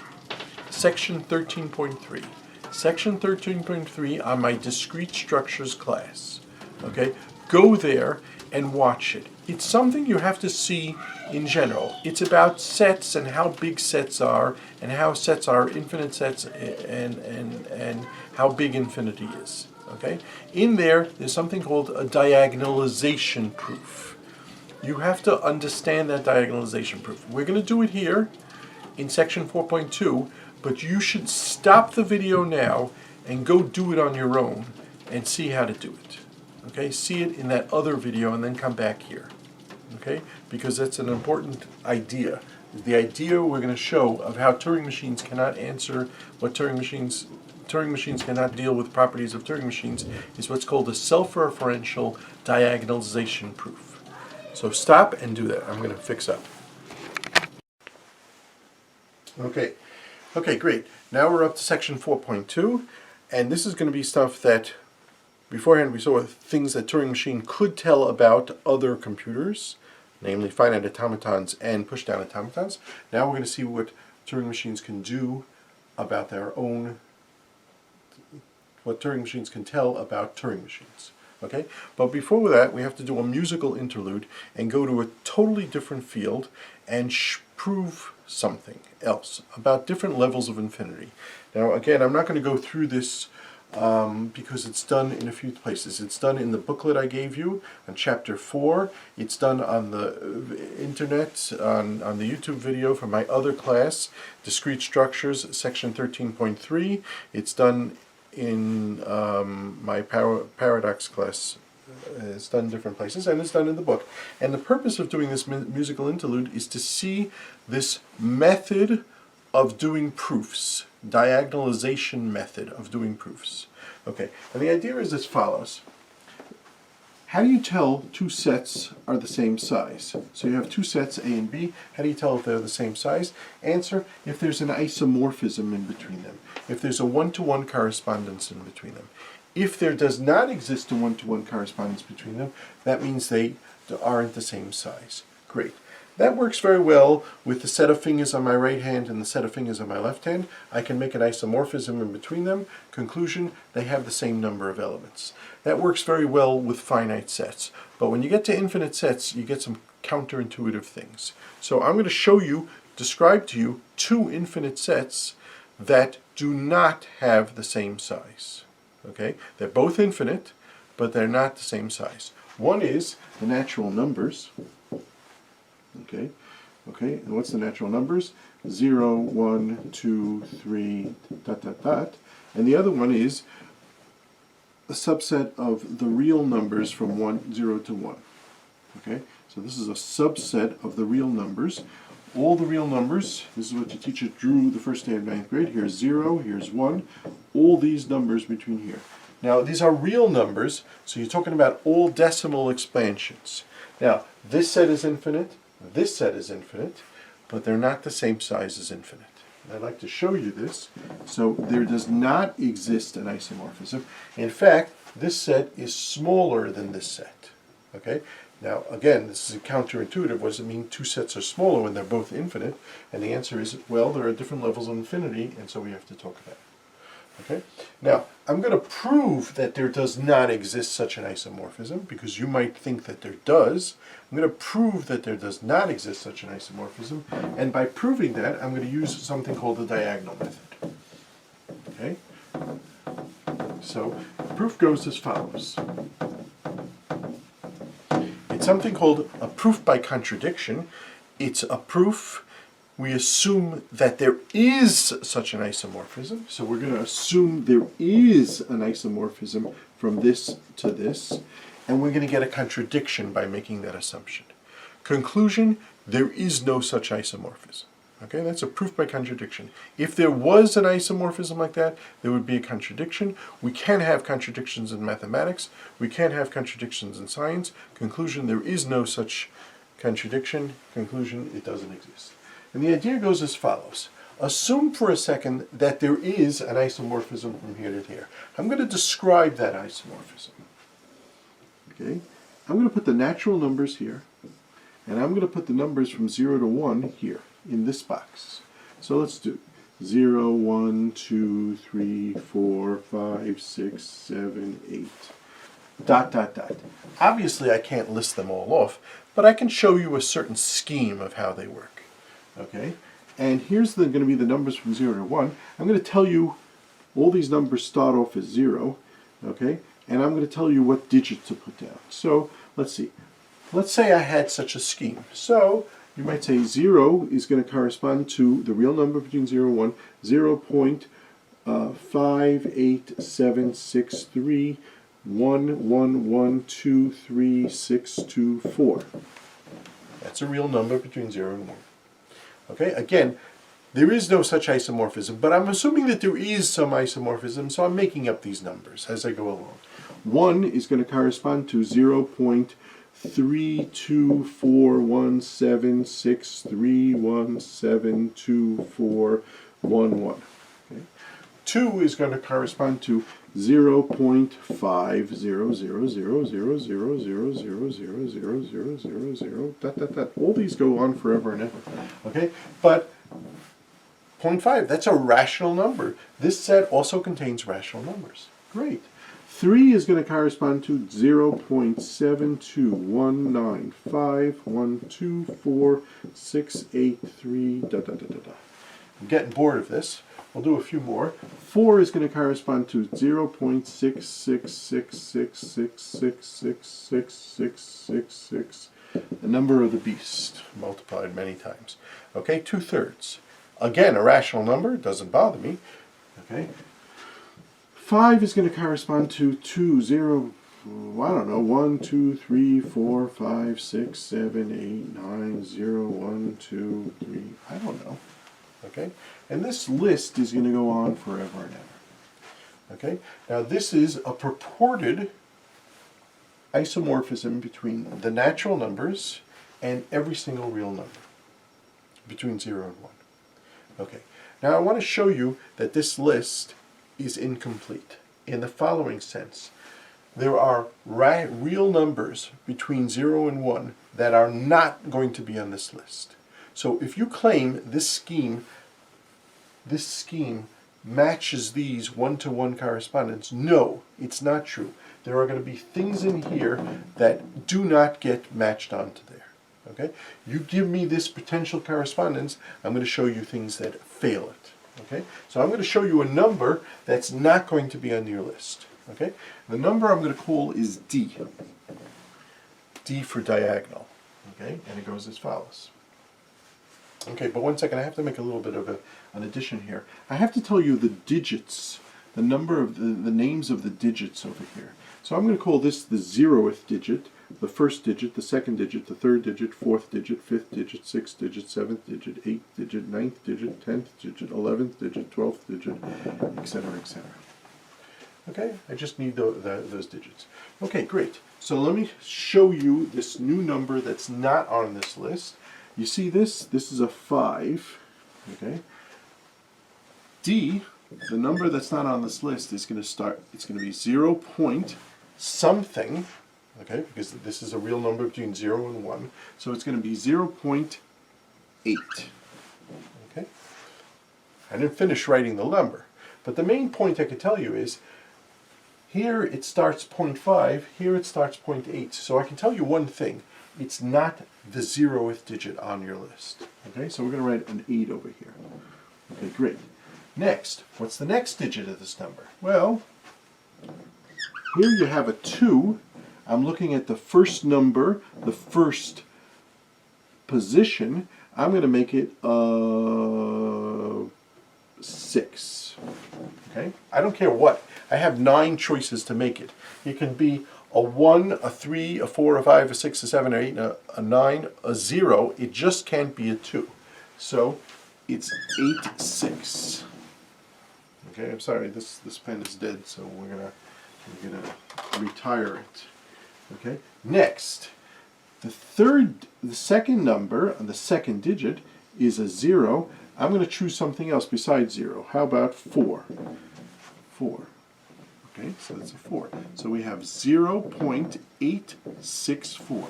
section 13.3. Section 13.3 on my discrete structures class. Okay? Go there and watch it. It's something you have to see in general. It's about sets and how big sets are and how sets are infinite sets and how big infinity is. Okay? In there's something called a diagonalization proof. You have to understand that diagonalization proof. We're going to do it here in section 4.2, but you should stop the video now and go do it on your own and see how to do it. Okay? See it in that other video and then come back here. Okay? Because that's an important idea. The idea we're going to show of how Turing machines cannot answer what Turing machines cannot deal with properties of Turing machines is what's called a self-referential diagonalization proof. So stop and do that. I'm going to fix up. Okay. Okay, great. Now we're up to section 4.2, and this is going to be stuff that beforehand we saw things that Turing machine could tell about other computers, namely finite automatons and push-down automatons. Now we're going to see what Turing machines can do about their own, what Turing machines can tell about Turing machines. Okay? But before that, we have to do a musical interlude and go to a totally different field and prove something else about different levels of infinity. Now, again, I'm not going to go through this because it's done in a few places. It's done in the booklet I gave you on chapter 4. It's done on the internet, on the YouTube video from my other class, Discrete Structures, section 13.3. It's done in my paradox class. It's done in different places, and it's done in the book. And the purpose of doing this musical interlude is to see this method of doing proofs, diagonalization method of doing proofs. Okay, and the idea is as follows. how do you tell two sets are the same size? So you have two sets, A and B. How do you tell if they're the same size? Answer, if there's an isomorphism in between them. If there's a one-to-one correspondence in between them. If there does not exist a one-to-one correspondence between them, that means they aren't the same size. Great. That works very well with the set of fingers on my right hand and the set of fingers on my left hand. I can make an isomorphism in between them. Conclusion, they have the same number of elements. That works very well with finite sets. But when you get to infinite sets, you get some counterintuitive things. So I'm going to show you, describe to you, two infinite sets that do not have the same size. Okay? They're both infinite, but they're not the same size. One is the natural numbers. Okay, and what's the natural numbers? 0, 1, 2, 3, ... And the other one is a subset of the real numbers from 0 to 1. Okay, so this is a subset of the real numbers. All the real numbers, this is what your teacher drew the first day of 9th grade. Here's 0, here's 1, all these numbers between here. Now, these are real numbers, so you're talking about all decimal expansions. Now, this set is infinite. This set is infinite, but they're not the same size as infinite. And I'd like to show you this. So there does not exist an isomorphism. In fact, this set is smaller than this set. Okay? Now, again, this is counterintuitive. What does it mean two sets are smaller when they're both infinite? And the answer is, well, there are different levels of infinity, and so we have to talk about it. Okay? Now, I'm going to prove that there does not exist such an isomorphism, because you might think that there does. I'm going to prove that there does not exist such an isomorphism, and by proving that, I'm going to use something called the diagonal method. Okay? So, the proof goes as follows. It's something called a proof by contradiction. It's a proof. We assume that there is such an isomorphism. So we're going to assume there is an isomorphism from this to this. And we're going to get a contradiction by making that assumption. Conclusion, there is no such isomorphism. Okay, that's a proof by contradiction. If there was an isomorphism like that, there would be a contradiction. We can have contradictions in mathematics. We can't have contradictions in science. Conclusion, there is no such contradiction. Conclusion, it doesn't exist. And the idea goes as follows. Assume for a second that there is an isomorphism from here to here. I'm going to describe that isomorphism. Okay? I'm going to put the natural numbers here, and I'm going to put the numbers from 0 to 1 here, in this box. So let's do 0, 1, 2, 3, 4, 5, 6, 7, 8, ... Obviously, I can't list them all off, but I can show you a certain scheme of how they work. Okay, and here's going to be the numbers from 0 to 1. I'm going to tell you all these numbers start off as 0, okay, and I'm going to tell you what digit to put down. So let's see. Let's say I had such a scheme. So you might say 0 is going to correspond to the real number between 0 and 1, 0.58763 1112364. That's a real number between 0 and 1. Okay, again, there is no such isomorphism, but I'm assuming that there is some isomorphism, so I'm making up these numbers as I go along. 1 is going to correspond to 0.32417631724111. Okay. 2 is going to correspond to 0.50000000000000. All these go on forever and ever. Okay, but 0.5, that's a rational number. This set also contains rational numbers. Great. 3 is going to correspond to 0.72195124683. I'm getting bored of this. We'll do a few more. 4 is going to correspond to 0.666666666666, the number of the beast, multiplied many times. Okay, 2/3. Again, a rational number, doesn't bother me. Okay. 5 is going to correspond to 1, 2, 3, 4, 5, 6, 7, 8, 9, 0, 1, 2, 3, I don't know. Okay? And this list is going to go on forever and ever. Okay? Now this is a purported isomorphism between the natural numbers and every single real number, between 0 and 1. Okay, now I want to show you that this list is incomplete in the following sense. There are real numbers between 0 and 1 that are not going to be on this list. So if you claim this scheme matches these one-to-one correspondence, no, it's not true. There are going to be things in here that do not get matched onto there. Okay? You give me this potential correspondence, I'm going to show you things that fail it. Okay? So I'm going to show you a number that's not going to be on your list. Okay? The number I'm going to call is D. D for diagonal. Okay? And it goes as follows. Okay, but one second, I have to make a little bit of an addition here. I have to tell you the digits, the number of the names of the digits over here. So I'm going to call this the 0th digit, the first digit, the second digit, the third digit, fourth digit, fifth digit, sixth digit, seventh digit, eighth digit, ninth digit, 10th digit, 11th digit, 12th digit, etc., etc. Okay, I just need those digits. Okay, great. So let me show you this new number that's not on this list. You see this? This is a 5. Okay. D, the number that's not on this list, is going to start, it's going to be 0 point something, okay, because this is a real number between 0 and 1. So it's going to be 0.8. Okay. I didn't finish writing the number, but the main point I could tell you is here it starts 0.5, here it starts 0.8. So I can tell you one thing. It's not the 0th digit on your list. Okay, so we're going to write an 8 over here. Okay, great. Next, what's the next digit of this number? Well, here you have a 2. I'm looking at the first number, the first position. I'm going to make it 6. Okay, I don't care what. I have 9 choices to make it. It can be a 1, a 3, a 4, a 5, a 6, a 7, a 8, a 9, a 0. It just can't be a 2. So it's 8, 6. Okay, I'm sorry, this pen is dead, so we're gonna retire it. Okay. Next, the second number, the second digit, is a 0. I'm going to choose something else besides 0. How about 4? 4. Okay, so that's a 4. So we have 0.864.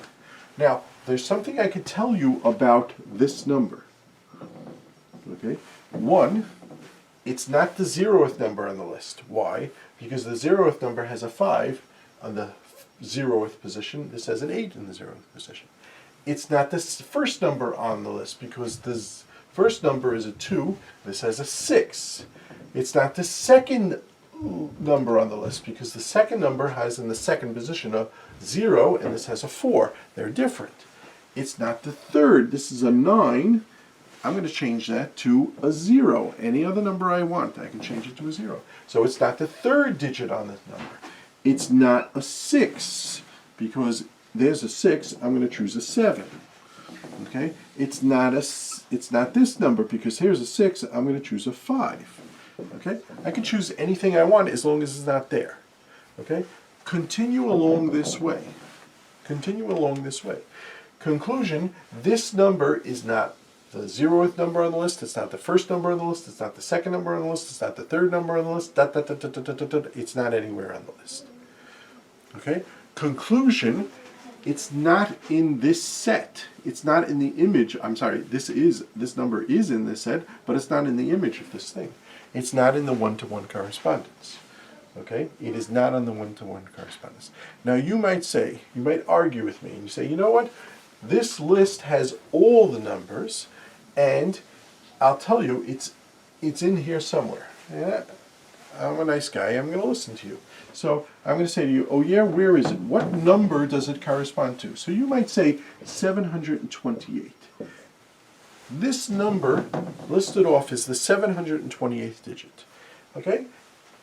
Now, there's something I could tell you about this number. Okay, 1, it's not the 0th number on the list. Why? Because the 0th number has a 5 on the 0th position. This has an 8 in the 0th position. It's not the first number on the list because the first number is a 2. This has a 6. It's not the second number on the list because the second number has in the second position a 0 and this has a 4. They're different. It's not the third. This is a 9. I'm going to change that to a 0. Any other number I want, I can change it to a 0. So it's not the third digit on this number. It's not a 6 because there's a 6. I'm going to choose a 7. Okay? It's not this number because here's a 6. I'm going to choose a 5. Okay? I can choose anything I want as long as it's not there. Okay? Continue along this way. Continue along this way. Conclusion, this number is not the 0th number on the list, it's not the first number on the list, it's not the second number on the list, it's not the third number on the list, it's not anywhere on the list. Okay? Conclusion, it's not in this set. It's not in the image. I'm sorry, this number is in this set, but it's not in the image of this thing. It's not in the one-to-one correspondence. Okay? It is not on the one-to-one correspondence. Now you might say, you might argue with me, and you say, you know what? This list has all the numbers, and I'll tell you, it's in here somewhere. Yeah, I'm a nice guy. I'm going to listen to you. So I'm going to say to you, oh yeah, where is it? What number does it correspond to? So you might say 728. This number listed off is the 728th digit. Okay?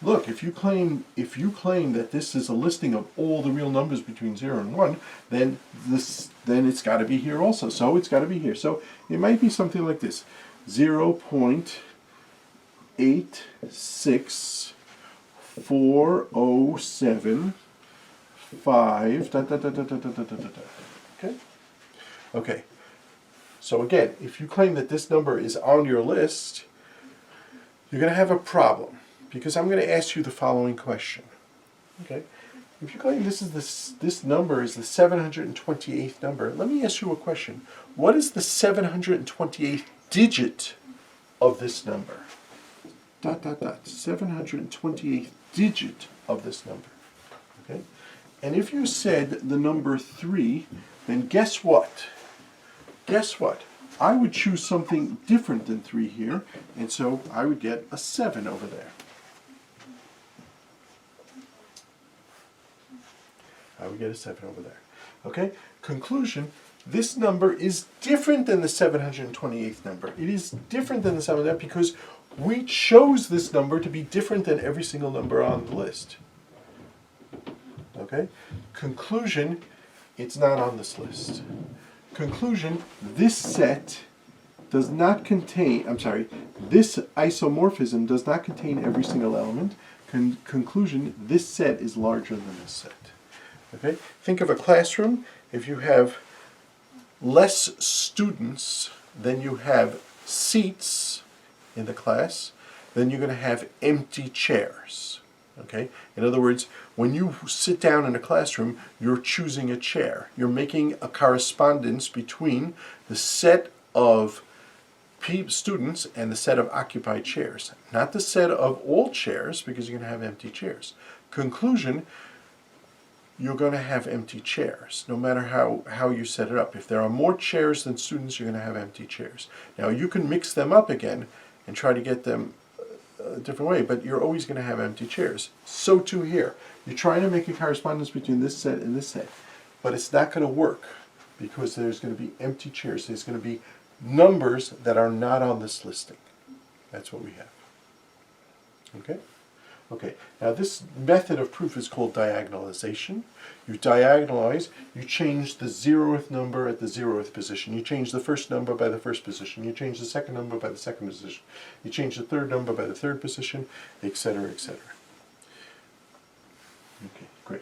Look, if you claim that this is a listing of all the real numbers between 0 and 1, then it's got to be here also. So it's got to be here. So it might be something like this: 0.86407 5, dot, dot, dot, dot, dot, dot, dot, dot, dot. Okay? Okay. So again, if you claim that this number is on your list, you're going to have a problem, because I'm going to ask you the following question. Okay? If you claim this number is the 728th number, let me ask you a question. What is the 728th digit of this number? Dot, dot, dot. 728th digit of this number. Okay? And if you said the number 3, then guess what? Guess what? I would choose something different than 3 here, and so I would get a 7 over there. I would get a 7 over there. Okay? Conclusion, this number is different than the 728th number. It is different than the 7th because we chose this number to be different than every single number on the list. Okay? Conclusion, it's not on this list. Conclusion, this set does not contain, this isomorphism does not contain every single element. Conclusion, this set is larger than this set. Okay? Think of a classroom. If you have less students than you have seats in the class, then you're going to have empty chairs. Okay? In other words, when you sit down in a classroom, you're choosing a chair. You're making a correspondence between the set of students and the set of occupied chairs. Not the set of all chairs, because you're going to have empty chairs. Conclusion, you're going to have empty chairs, no matter how you set it up. If there are more chairs than students, you're going to have empty chairs. Now, you can mix them up again and try to get them a different way, but you're always going to have empty chairs. So too here. You're trying to make a correspondence between this set and this set, but it's not going to work because there's going to be empty chairs. There's going to be numbers that are not on this listing. That's what we have. Okay? Okay, now this method of proof is called diagonalization. You diagonalize, you change the 0th number at the 0th position. You change the first number by the first position. You change the second number by the second position. You change the third number by the third position, etc., etc. Okay, great.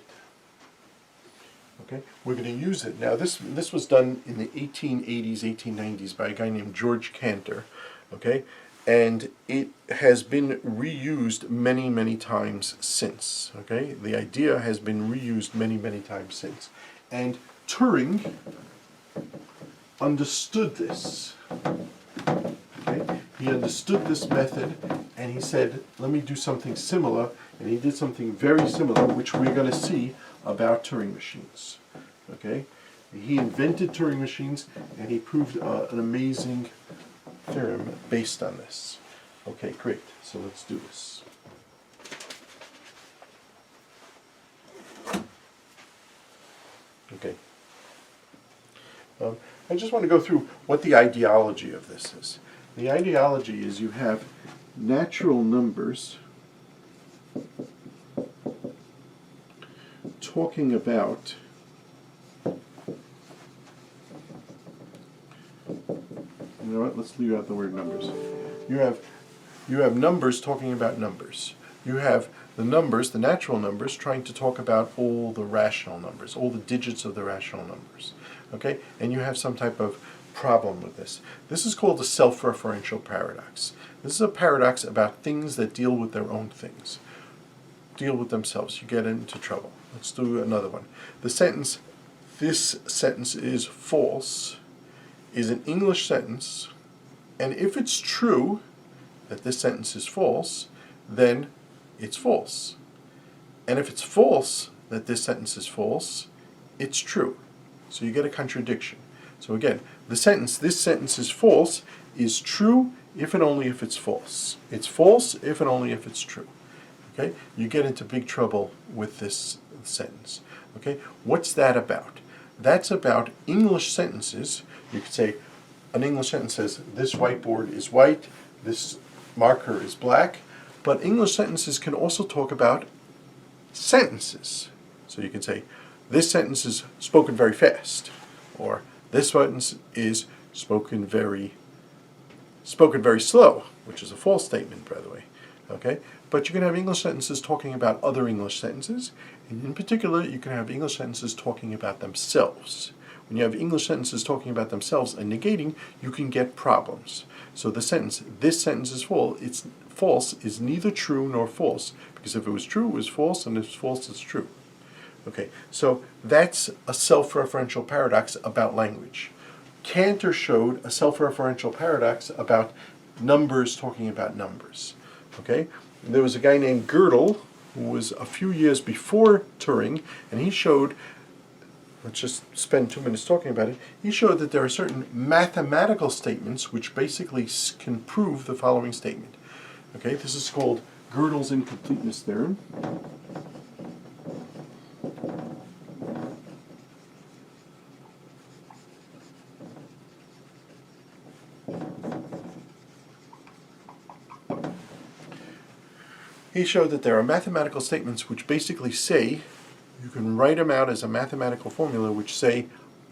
Okay, we're going to use it. Now this was done in the 1880s, 1890s by a guy named George Cantor. Okay, and it has been reused many, many times since. Okay, the idea has been reused many, many times since. And Turing understood this. Okay, he understood this method, and he said, "Let me do something similar." And he did something very similar, which we're going to see about Turing machines. Okay, he invented Turing machines, and he proved an amazing theorem based on this. Okay, great. So let's do this. Okay. I just want to go through what the ideology of this is. The ideology is you have natural numbers talking about you know what? Let's leave out the word numbers. You have numbers talking about numbers. You have the numbers, the natural numbers, trying to talk about all the rational numbers, all the digits of the rational numbers. Okay? And you have some type of problem with this. This is called a self-referential paradox. This is a paradox about things that deal with their own things, deal with themselves. You get into trouble. Let's do another one. The sentence, "This sentence is false," is an English sentence, and if it's true that this sentence is false, then it's false. And if it's false that this sentence is false, it's true. So you get a contradiction. So again, the sentence, "This sentence is false," is true if and only if it's false. It's false if and only if it's true. Okay? You get into big trouble with this sentence. Okay? What's that about? That's about English sentences. You could say, an English sentence says, "This whiteboard is white, this marker is black," but English sentences can also talk about sentences. So you can say, "This sentence is spoken very fast," or "This sentence is spoken very slow," which is a false statement, by the way. Okay? But you can have English sentences talking about other English sentences, and in particular, you can have English sentences talking about themselves. When you have English sentences talking about themselves and negating, you can get problems. So the sentence, this sentence is false, is neither true nor false, because if it was true, it was false, and if it's false, it's true. Okay, so that's a self-referential paradox about language. Cantor showed a self-referential paradox about numbers talking about numbers. Okay, there was a guy named Gödel who was a few years before Turing, and he showed, let's just spend 2 minutes talking about it, he showed that there are certain mathematical statements which basically can prove the following statement. Okay, this is called Gödel's incompleteness theorem. He showed that there are mathematical statements which basically say, you can write them out as a mathematical formula which say,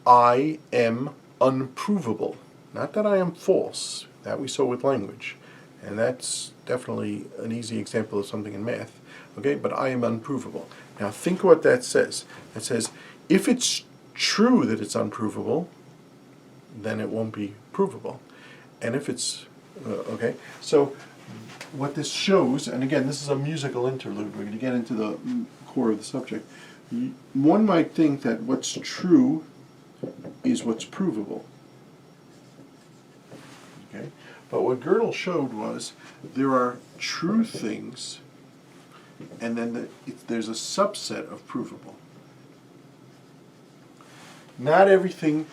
I am unprovable. Not that I am false. That we saw with language. And that's definitely an easy example of something in math. Okay, but I am unprovable. Now think what that says. It says, if it's true that it's unprovable, then it won't be provable. And if it's, okay, so what this shows, and again, this is a musical interlude, we're going to get into the core of the subject. One might think that what's true is what's provable. Okay? But what Gödel showed was there are true things, and then there's a subset of provable. Not everything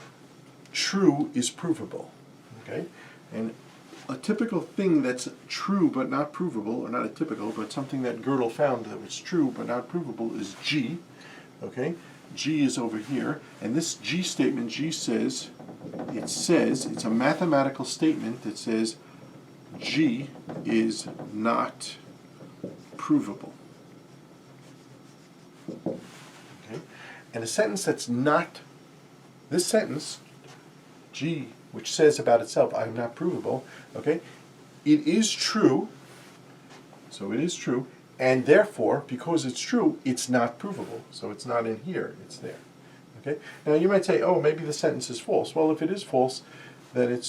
true is provable. Okay? And a typical thing that's true but not provable, or not a typical, but something that Gödel found that was true but not provable is G. Okay? G is over here, and this G statement, G says, it's a mathematical statement that says G is not provable. Okay? And a sentence that's not, this sentence, G, which says about itself, I am not provable, okay? It is true, so it is true, and therefore, because it's true, it's not provable. So it's not in here, it's there. Okay? Now you might say, oh, maybe the sentence is false. Well, if it is false, then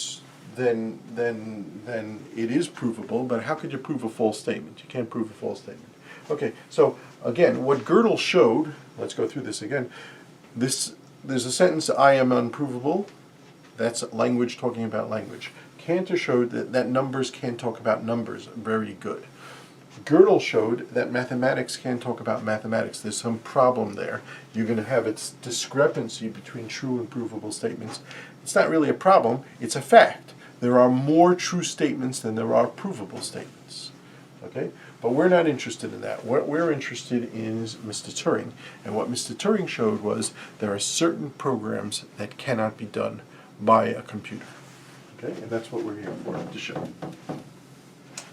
then it is provable, but how could you prove a false statement? You can't prove a false statement. Okay, so again, what Gödel showed, let's go through this again. There's a sentence, I am unprovable. That's language talking about language. Cantor showed that numbers can talk about numbers. Very good. Gödel showed that mathematics can talk about mathematics. There's some problem there. You're going to have its discrepancy between true and provable statements. It's not really a problem. It's a fact. There are more true statements than there are provable statements. Okay? But we're not interested in that. What we're interested in is Mr. Turing. And what Mr. Turing showed was there are certain programs that cannot be done by a computer. Okay, and that's what we're here for, to show.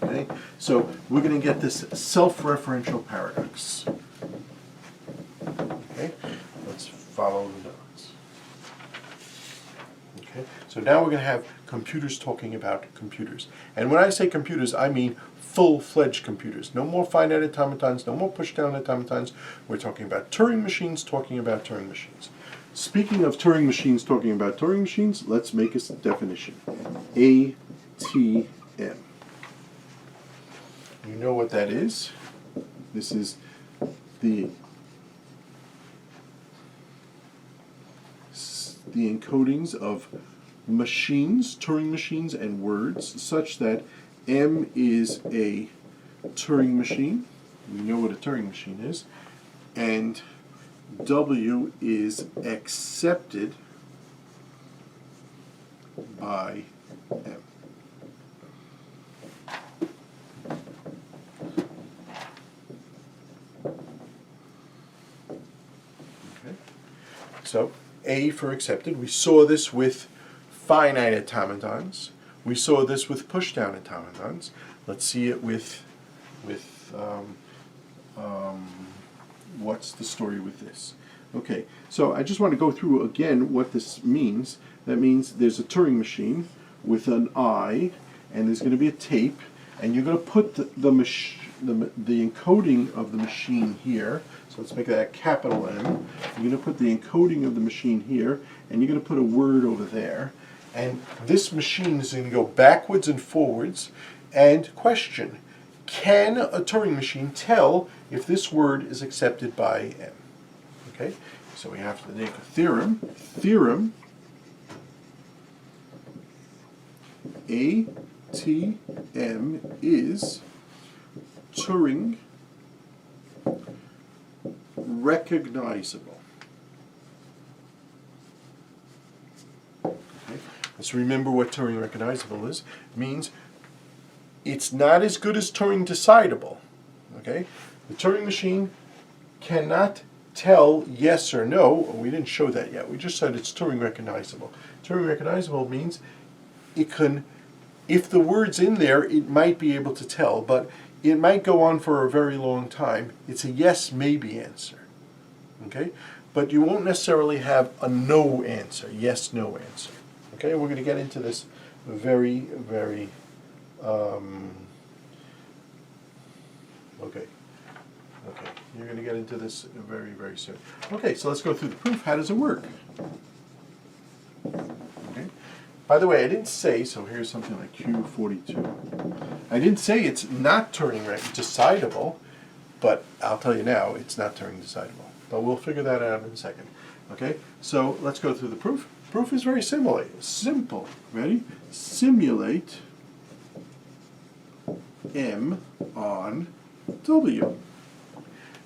Okay, so we're going to get this self-referential paradox. Okay, let's follow the notes. Okay, so now we're going to have computers talking about computers. And when I say computers, I mean full-fledged computers. No more finite automatons, no more push-down automatons. We're talking about Turing machines talking about Turing machines. Speaking of Turing machines talking about Turing machines, let's make a definition. ATM. You know what that is? This is the encodings of machines, Turing machines, and words, such that M is a Turing machine. We know what a Turing machine is. And W is accepted by M. Okay. So A for accepted. We saw this with finite automatons. We saw this with push-down automatons. Let's see it with what's the story with this? Okay, so I just want to go through again what this means. That means there's a Turing machine with an I, and there's going to be a tape, and you're going to put the encoding of the machine here. So let's make that a capital M. You're going to put the encoding of the machine here, and you're going to put a word over there. And this machine is going to go backwards and forwards and question, can a Turing machine tell if this word is accepted by M? Okay, so we have to make a theorem. Theorem ATM is Turing recognizable. Okay. Let's remember what Turing recognizable is. It means it's not as good as Turing decidable. Okay? The Turing machine cannot tell yes or no. We didn't show that yet. We just said it's Turing recognizable. Turing recognizable means it can, if the word's in there, it might be able to tell, but it might go on for a very long time. It's a yes, maybe answer. Okay? But you won't necessarily have a no answer, yes, no answer. Okay? We're going to get into this very, very, okay. Okay, you're going to get into this very, very soon. Okay, so let's go through the proof. How does it work? Okay. By the way, I didn't say, so here's something like Q42. I didn't say it's not Turing decidable, but I'll tell you now, it's not Turing decidable. But we'll figure that out in a second. Okay, so let's go through the proof. Proof is very simple. Ready? Simulate M on W.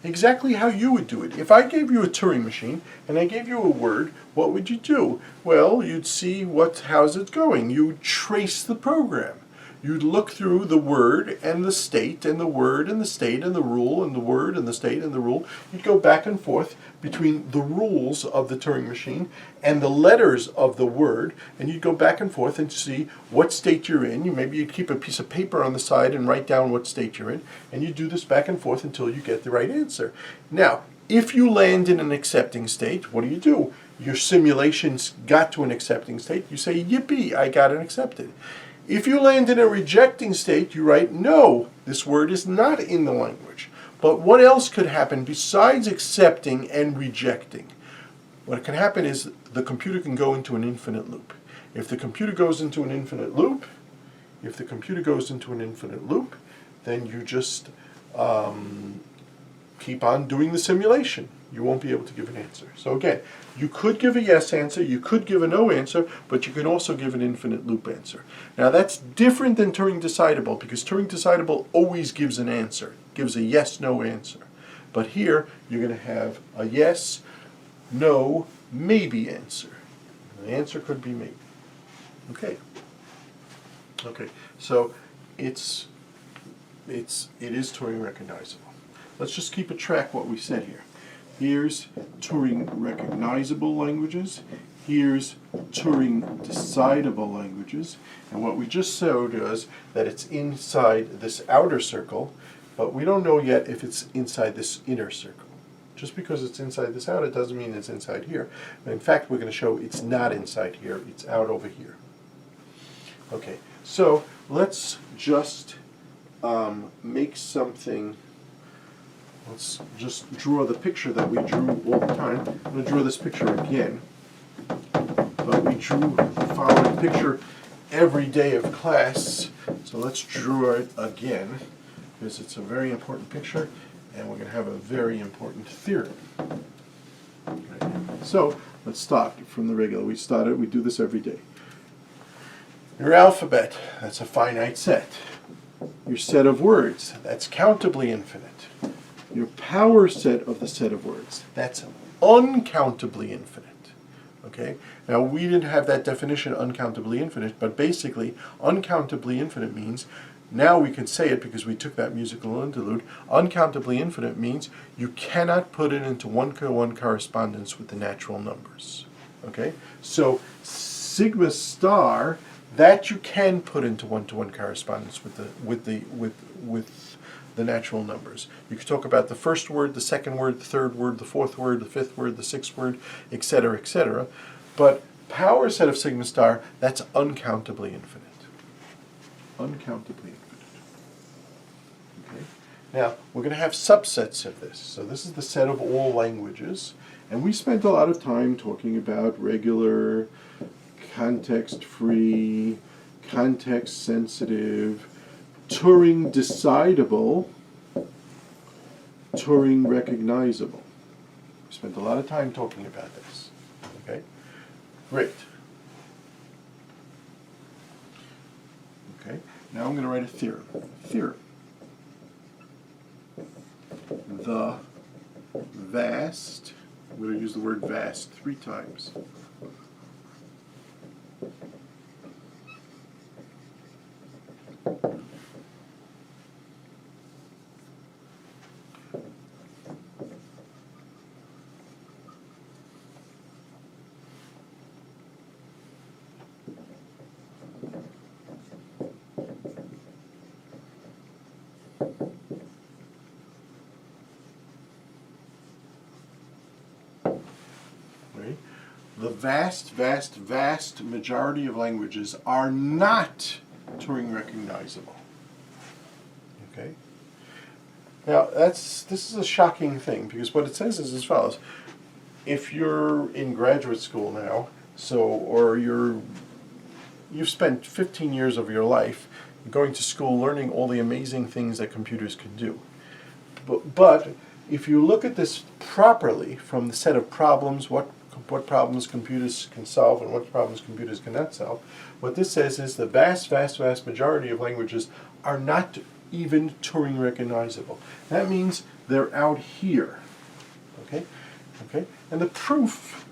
Exactly how you would do it. If I gave you a Turing machine and I gave you a word, what would you do? Well, you'd see how's it going. You'd trace the program. You'd look through the word and the state and the word and the state and the rule and the word and the state and the rule. You'd go back and forth between the rules of the Turing machine and the letters of the word, and you'd go back and forth and see what state you're in. Maybe you'd keep a piece of paper on the side and write down what state you're in, and you do this back and forth until you get the right answer. Now, if you land in an accepting state, what do? Your simulation's got to an accepting state. You say, yippee, I got it accepted. If you land in a rejecting state, you write, no, this word is not in the language. But what else could happen besides accepting and rejecting? What can happen is the computer can go into an infinite loop. If the computer goes into an infinite loop, then you just keep on doing the simulation. You won't be able to give an answer. So again, you could give a yes answer, you could give a no answer, but you can also give an infinite loop answer. Now that's different than Turing decidable, because Turing decidable always gives an answer, gives a yes, no answer. But here, you're going to have a yes, no, maybe answer. The answer could be maybe. Okay. Okay, so it is Turing recognizable. Let's just keep a track what we said here. Here's Turing recognizable languages. Here's Turing decidable languages. And what we just showed is that it's inside this outer circle, but we don't know yet if it's inside this inner circle. Just because it's inside this outer doesn't mean it's inside here. In fact, we're going to show it's not inside here. It's out over here. Okay, so let's just make something. Let's just draw the picture that we drew all the time. I'm going to draw this picture again. But we drew the following picture every day of class. So let's draw it again, because it's a very important picture, and we're going to have a very important theorem. Okay. So let's start from the regular. We do this every day. Your alphabet, that's a finite set. Your set of words, that's countably infinite. Your power set of the set of words, that's uncountably infinite. Okay? Now, we didn't have that definition, uncountably infinite, but basically, uncountably infinite means, now we can say it because we took that musical interlude, uncountably infinite means you cannot put it into one-to-one correspondence with the natural numbers. Okay? So, sigma star, that you can put into one-to-one correspondence with the natural numbers. You could talk about the first word, the second word, the third word, the fourth word, the fifth word, the sixth word, etc., etc. But power set of sigma star, that's uncountably infinite. Uncountably infinite. Okay. Now, we're going to have subsets of this. So this is the set of all languages. And we spent a lot of time talking about regular, context-free, context-sensitive, Turing decidable, Turing recognizable. We spent a lot of time talking about this. Okay? Great. Okay, now I'm going to write a theorem. Theorem. The vast, I'm going to use the word vast 3 times. The vast, vast, vast majority of languages are not Turing recognizable. Okay? Now, this is a shocking thing, because what it says is as follows. If you're in graduate school now, or you've spent 15 years of your life going to school learning all the amazing things that computers can do. But if you look at this properly from the set of problems, what problems computers can solve and what problems computers cannot solve, what this says is the vast, vast, vast majority of languages are not even Turing recognizable. That means they're out here. Okay? Okay? And the proof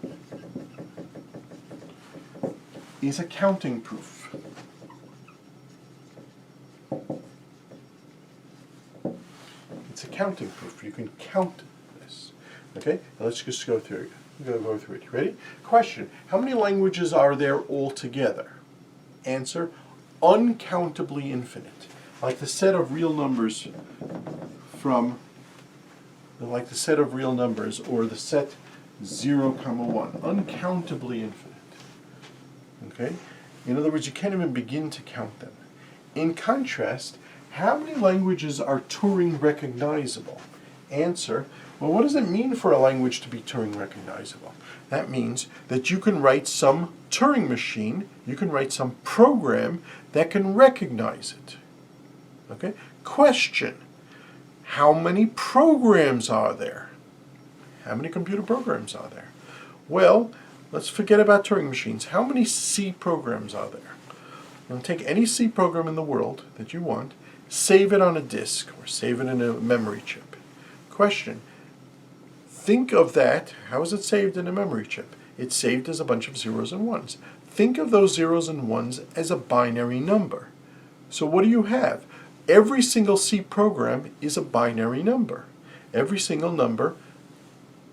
is a counting proof. It's a counting proof. You can count this. Okay? Now let's just go through it. We're going to go through it. Ready? Question. How many languages are there altogether? Answer. Uncountably infinite. Like the set of real numbers like the set of real numbers, or the set 0, 1. Uncountably infinite. Okay? In other words, you can't even begin to count them. In contrast, how many languages are Turing recognizable? Answer. Well, what does it mean for a language to be Turing recognizable? That means that you can write some Turing machine, you can write some program that can recognize it. Okay? Question. How many programs are there? How many computer programs are there? Well, let's forget about Turing machines. How many C programs are there? Now take any C program in the world that you want, save it on a disk or save it in a memory chip. Question. Think of that. How is it saved in a memory chip? It's saved as a bunch of zeros and ones. Think of those zeros and ones as a binary number. So what do you have? Every single C program is a binary number. Every single number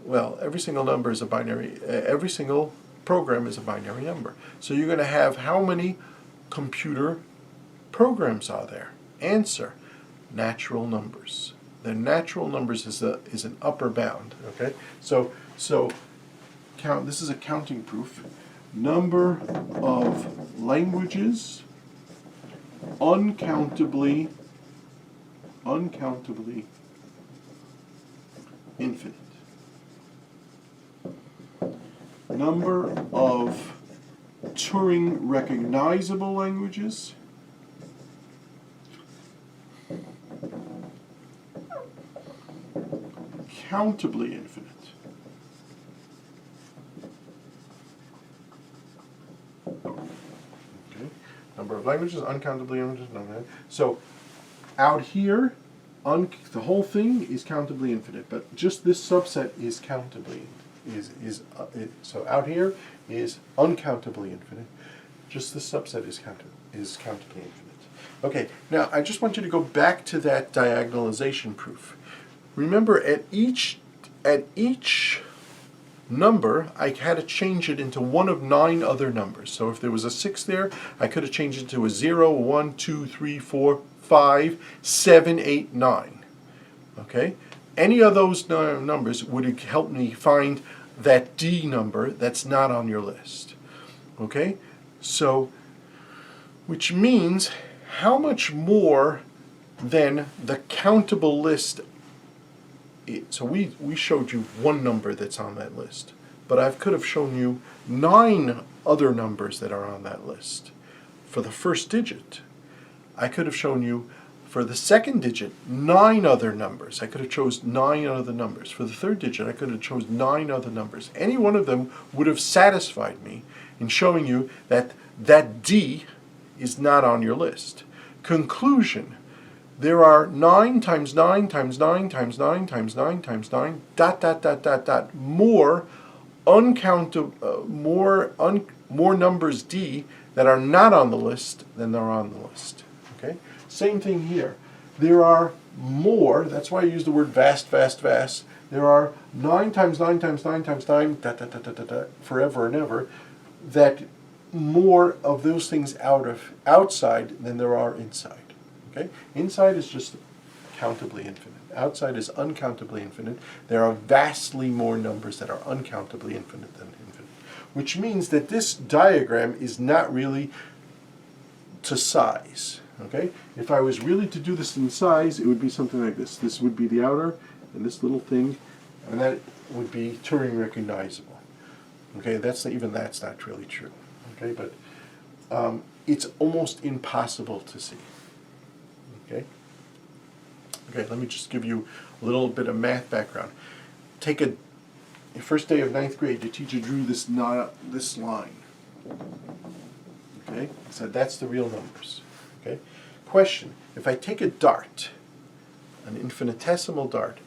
is a binary, every single program is a binary number. So you're going to have how many computer programs are there? Answer. Natural numbers. The natural numbers is an upper bound. Okay, so count. This is a counting proof. Number of languages uncountably infinite. Number of Turing recognizable languages countably infinite. Okay. Number of languages uncountably infinite. So out here, the whole thing is countably infinite, but just this subset is countably so out here is uncountably infinite. Just this subset is countably infinite. Okay. Now I just want you to go back to that diagonalization proof. Remember, at each number, I had to change it into one of 9 other numbers. So if there was a 6 there, I could have changed it to a 0, 1, 2, 3, 4, 5, 7, 8, 9. Okay? Any of those numbers would help me find that D number that's not on your list. Okay? So, which means how much more then the countable list, so we showed you one number that's on that list, but I could have shown you 9 other numbers that are on that list. For the first digit, I could have shown you, for the second digit, 9 other numbers. I could have chose 9 other numbers. For the third digit, I could have chose 9 other numbers. Any one of them would have satisfied me in showing you that that D is not on your list. Conclusion: there are 9 times 9 times 9 times 9 times 9 times 9 more uncountable more numbers D that are not on the list than are on the list. Okay? Same thing here. There are more, that's why I use the word vast, vast, vast. There are 9 times 9 times 9 times 9, forever and ever, that more of those things outside than there are inside. Okay? Inside is just countably infinite. Outside is uncountably infinite. There are vastly more numbers that are uncountably infinite than infinite. Which means that this diagram is not really to size. Okay? If I was really to do this in size, it would be something like this. This would be the outer, and this little thing, and that would be Turing recognizable. Okay, that's not really true. Okay, but it's almost impossible to see. Okay. Okay, let me just give you a little bit of math background. Take the first day of 9th grade, your teacher drew this line. Okay, so that's the real numbers. Okay. Question: if I take a dart, an infinitesimal dart,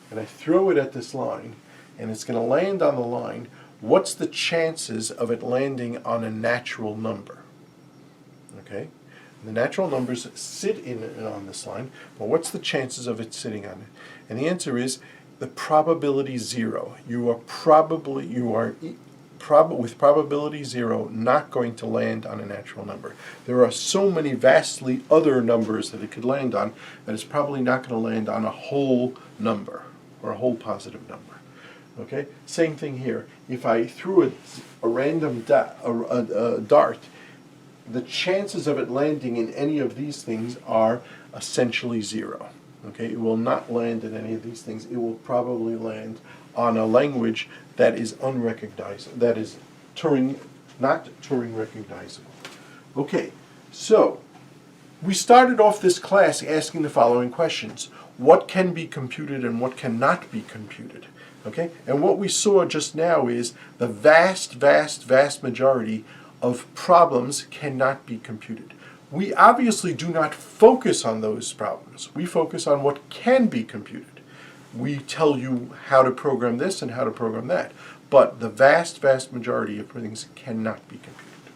and I throw it at this line, and it's going to land on the line, what's the chances of it landing on a natural number? Okay, the natural numbers sit on this line, but what's the chances of it sitting on it? And the answer is the probability 0. With probability 0 not going to land on a natural number. There are so many vastly other numbers that it could land on that it's probably not going to land on a whole number or a whole positive number. Okay? Same thing here. If I threw a random dart, the chances of it landing in any of these things are essentially 0. Okay? It will not land in any of these things. It will probably land on a language that is unrecognizable, that is not Turing recognizable. Okay, so we started off this class asking the following questions. What can be computed and what cannot be computed? Okay, and what we saw just now is the vast, vast, vast majority of problems cannot be computed. We obviously do not focus on those problems. We focus on what can be computed. We tell you how to program this and how to program that. But the vast, vast majority of things cannot be computed.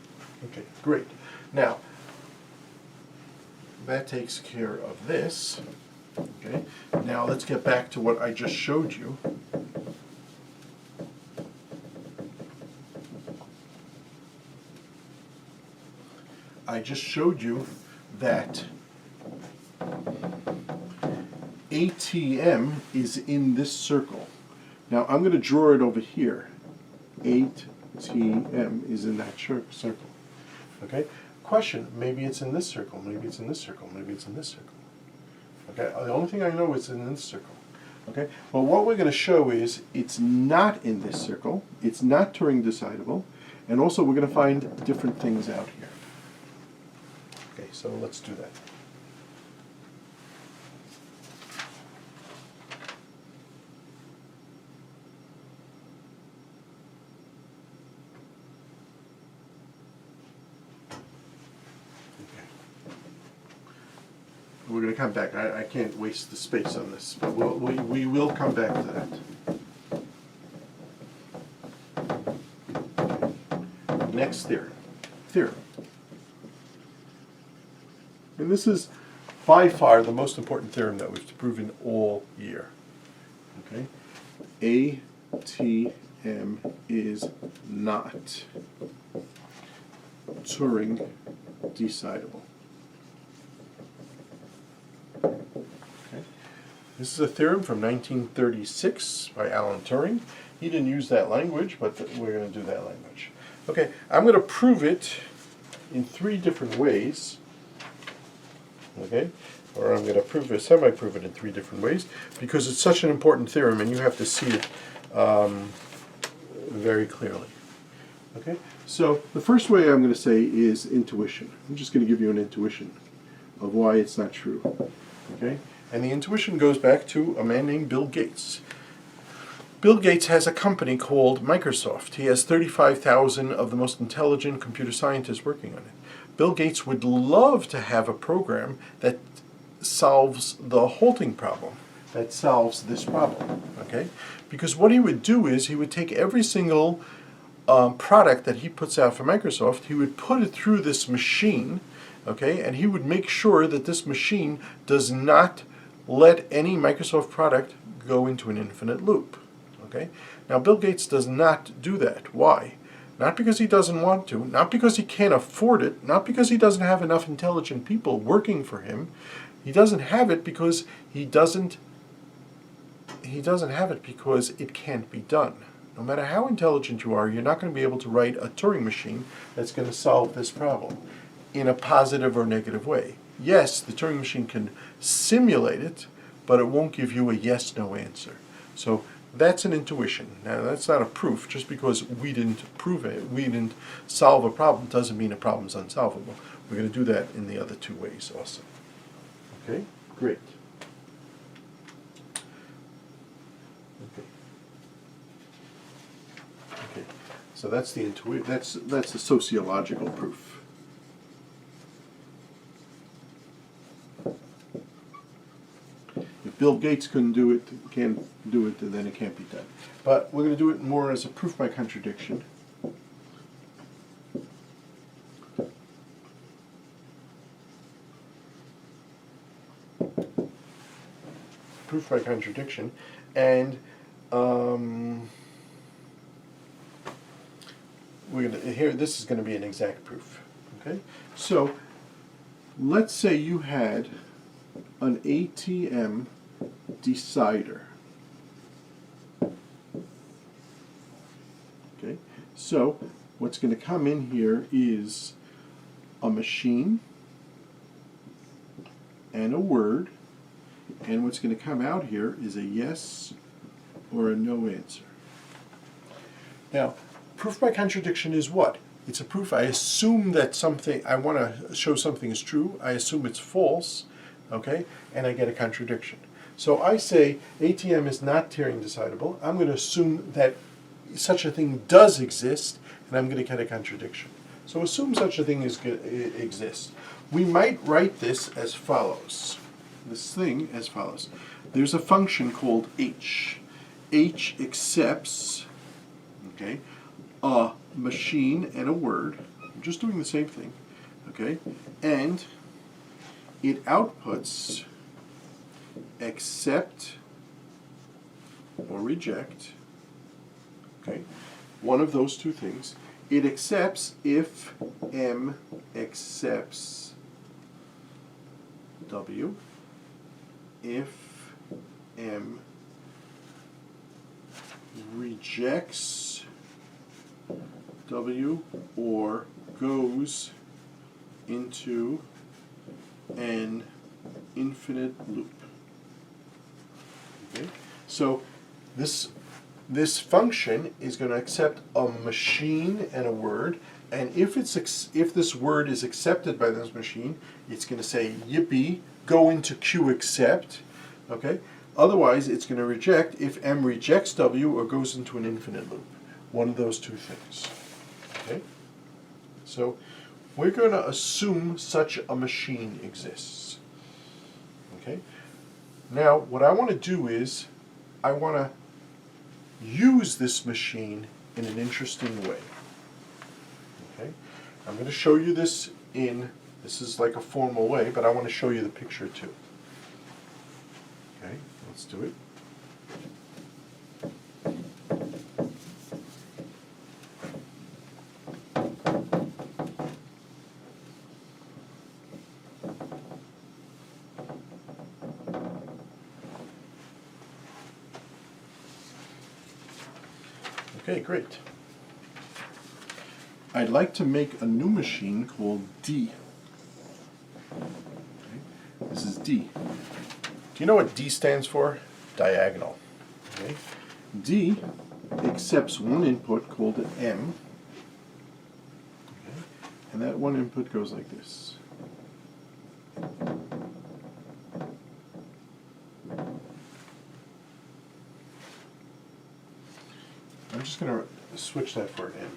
Okay, great. Now, that takes care of this. Okay, now let's get back to what I just showed you. I just showed you that ATM is in this circle. Now I'm going to draw it over here. ATM is in that circle. Okay? Question, maybe it's in this circle, maybe it's in this circle, maybe it's in this circle. Okay? The only thing I know is in this circle. Okay? Well, what we're going to show is it's not in this circle, it's not Turing decidable, and also we're going to find different things out here. Okay, so let's do that. We're going to come back. I can't waste the space on this, but we will come back to that. Next theorem. And this is by far the most important theorem that we've proven all year. Okay? ATM is not Turing decidable. Okay? This is a theorem from 1936 by Alan Turing. He didn't use that language, but we're going to do that language. Okay, I'm going to prove it in 3 different ways. Okay, or I'm going to prove it, semi-prove it in 3 different ways, because it's such an important theorem and you have to see it very clearly. Okay, so the first way I'm going to say is intuition. I'm just going to give you an intuition of why it's not true. Okay, and the intuition goes back to a man named Bill Gates. Bill Gates has a company called Microsoft. He has 35,000 of the most intelligent computer scientists working on it. Bill Gates would love to have a program that solves the halting problem, that solves this problem, okay? Because what he would do is he would take every single product that he puts out for Microsoft, he would put it through this machine, okay, and he would make sure that this machine does not let any Microsoft product go into an infinite loop. Okay? Now Bill Gates does not do that. Why? Not because he doesn't want to, not because he can't afford it, not because he doesn't have enough intelligent people working for him. He doesn't have it because he doesn't have it because it can't be done. No matter how intelligent you are, you're not going to be able to write a Turing machine that's going to solve this problem in a positive or negative way. Yes, the Turing machine can simulate it, but it won't give you a yes-no answer. So that's an intuition. Now, that's not a proof. Just because we didn't prove it, we didn't solve a problem, doesn't mean a problem's unsolvable. We're going to do that in the other 2 ways also. Okay, great. Okay, so that's the that's the sociological proof. If Bill Gates can't do it, then it can't be done. But we're going to do it more as a proof by contradiction. Proof by contradiction, and we're going to here. This is going to be an exact proof. Okay, so let's say you had an ATM decider. Okay, so what's going to come in here is a machine and a word, and what's going to come out here is a yes or a no answer. Now, proof by contradiction is what? It's a proof. I assume that something, I want to show something is true, I assume it's false, okay, and I get a contradiction. So I say ATM is not Turing decidable. I'm going to assume that such a thing does exist, and I'm going to get a contradiction. So assume such a thing exists. We might write this as follows. This thing as follows. There's a function called h. H accepts, okay, a machine and a word. I'm just doing the same thing, okay, and it outputs accept or reject, okay, one of those 2 things. It accepts if M accepts W, if M rejects W or goes into an infinite loop. Okay? So this function is going to accept a machine and a word, and if this word is accepted by this machine, it's going to say yippee, go into Q accept. Okay? Otherwise, it's going to reject if M rejects W or goes into an infinite loop. One of those 2 things. Okay? So we're going to assume such a machine exists. Okay? Now, what I want to do is I want to use this machine in an interesting way. Okay? I'm going to show you this this is like a formal way, but I want to show you the picture too. Okay, let's do it. Okay, great. I'd like to make a new machine called D. Okay. D. Do you know what D stands for? Diagonal. Okay. D accepts one input called an M, okay, and that one input goes like this. I'm just going to switch that for an M.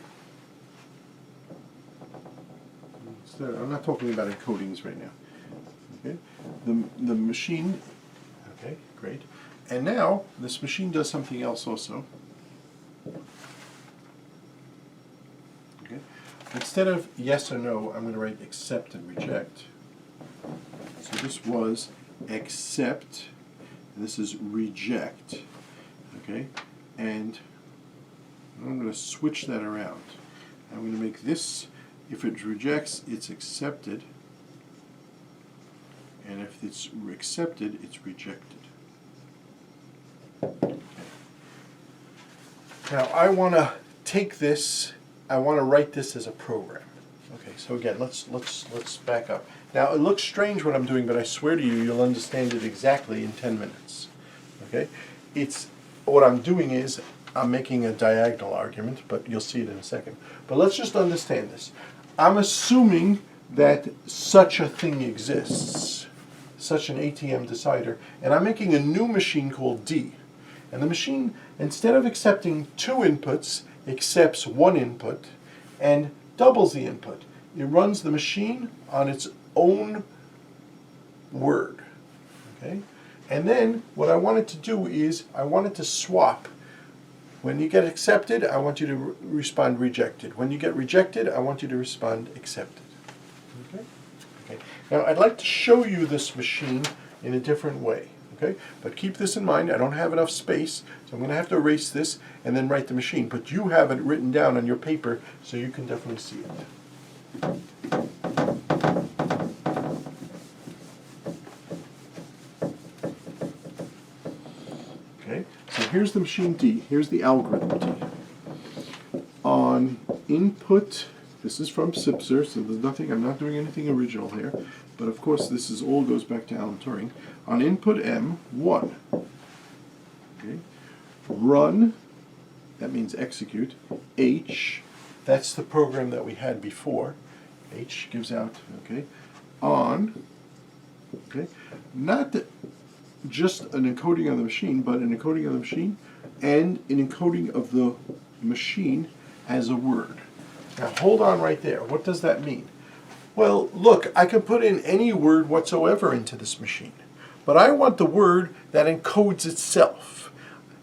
I'm not talking about encodings right now. Okay, the machine. Okay, great. And now this machine does something else also. Okay, instead of yes or no, I'm going to write accept and reject. So this was accept, and this is reject. Okay, and I'm going to switch that around. I'm going to make this, if it rejects, it's accepted, and if it's accepted, it's rejected. Okay. Now I want to take this, I want to write this as a program. Okay, so again, let's back up. Now it looks strange what I'm doing, but I swear to you, you'll understand it exactly in 10 minutes. Okay, what I'm doing is I'm making a diagonal argument, but you'll see it in a second. But let's just understand this. I'm assuming that such a thing exists, such an ATM decider, and I'm making a new machine called D. And the machine, instead of accepting two inputs, accepts one input and doubles the input. It runs the machine on its own word. Okay? And then what I want it to do is I want it to swap. When you get accepted, I want you to respond rejected. When you get rejected, I want you to respond accepted. Okay? Okay. Now I'd like to show you this machine in a different way. Okay? But keep this in mind, I don't have enough space, so I'm going to have to erase this and then write the machine. But you have it written down on your paper, so you can definitely see it. Okay? So here's the machine D. Here's the algorithm D. On input, this is from Sipser, so there's nothing, I'm not doing anything original here. But of course, this is all goes back to Alan Turing. On input M, 1. Okay. Run, that means execute. H, that's the program that we had before. H gives out, okay. On, okay. Not just an encoding of the machine, but an encoding of the machine and an encoding of the machine as a word. Now hold on right there. What does that mean? Well, look, I can put in any word whatsoever into this machine, but I want the word that encodes itself.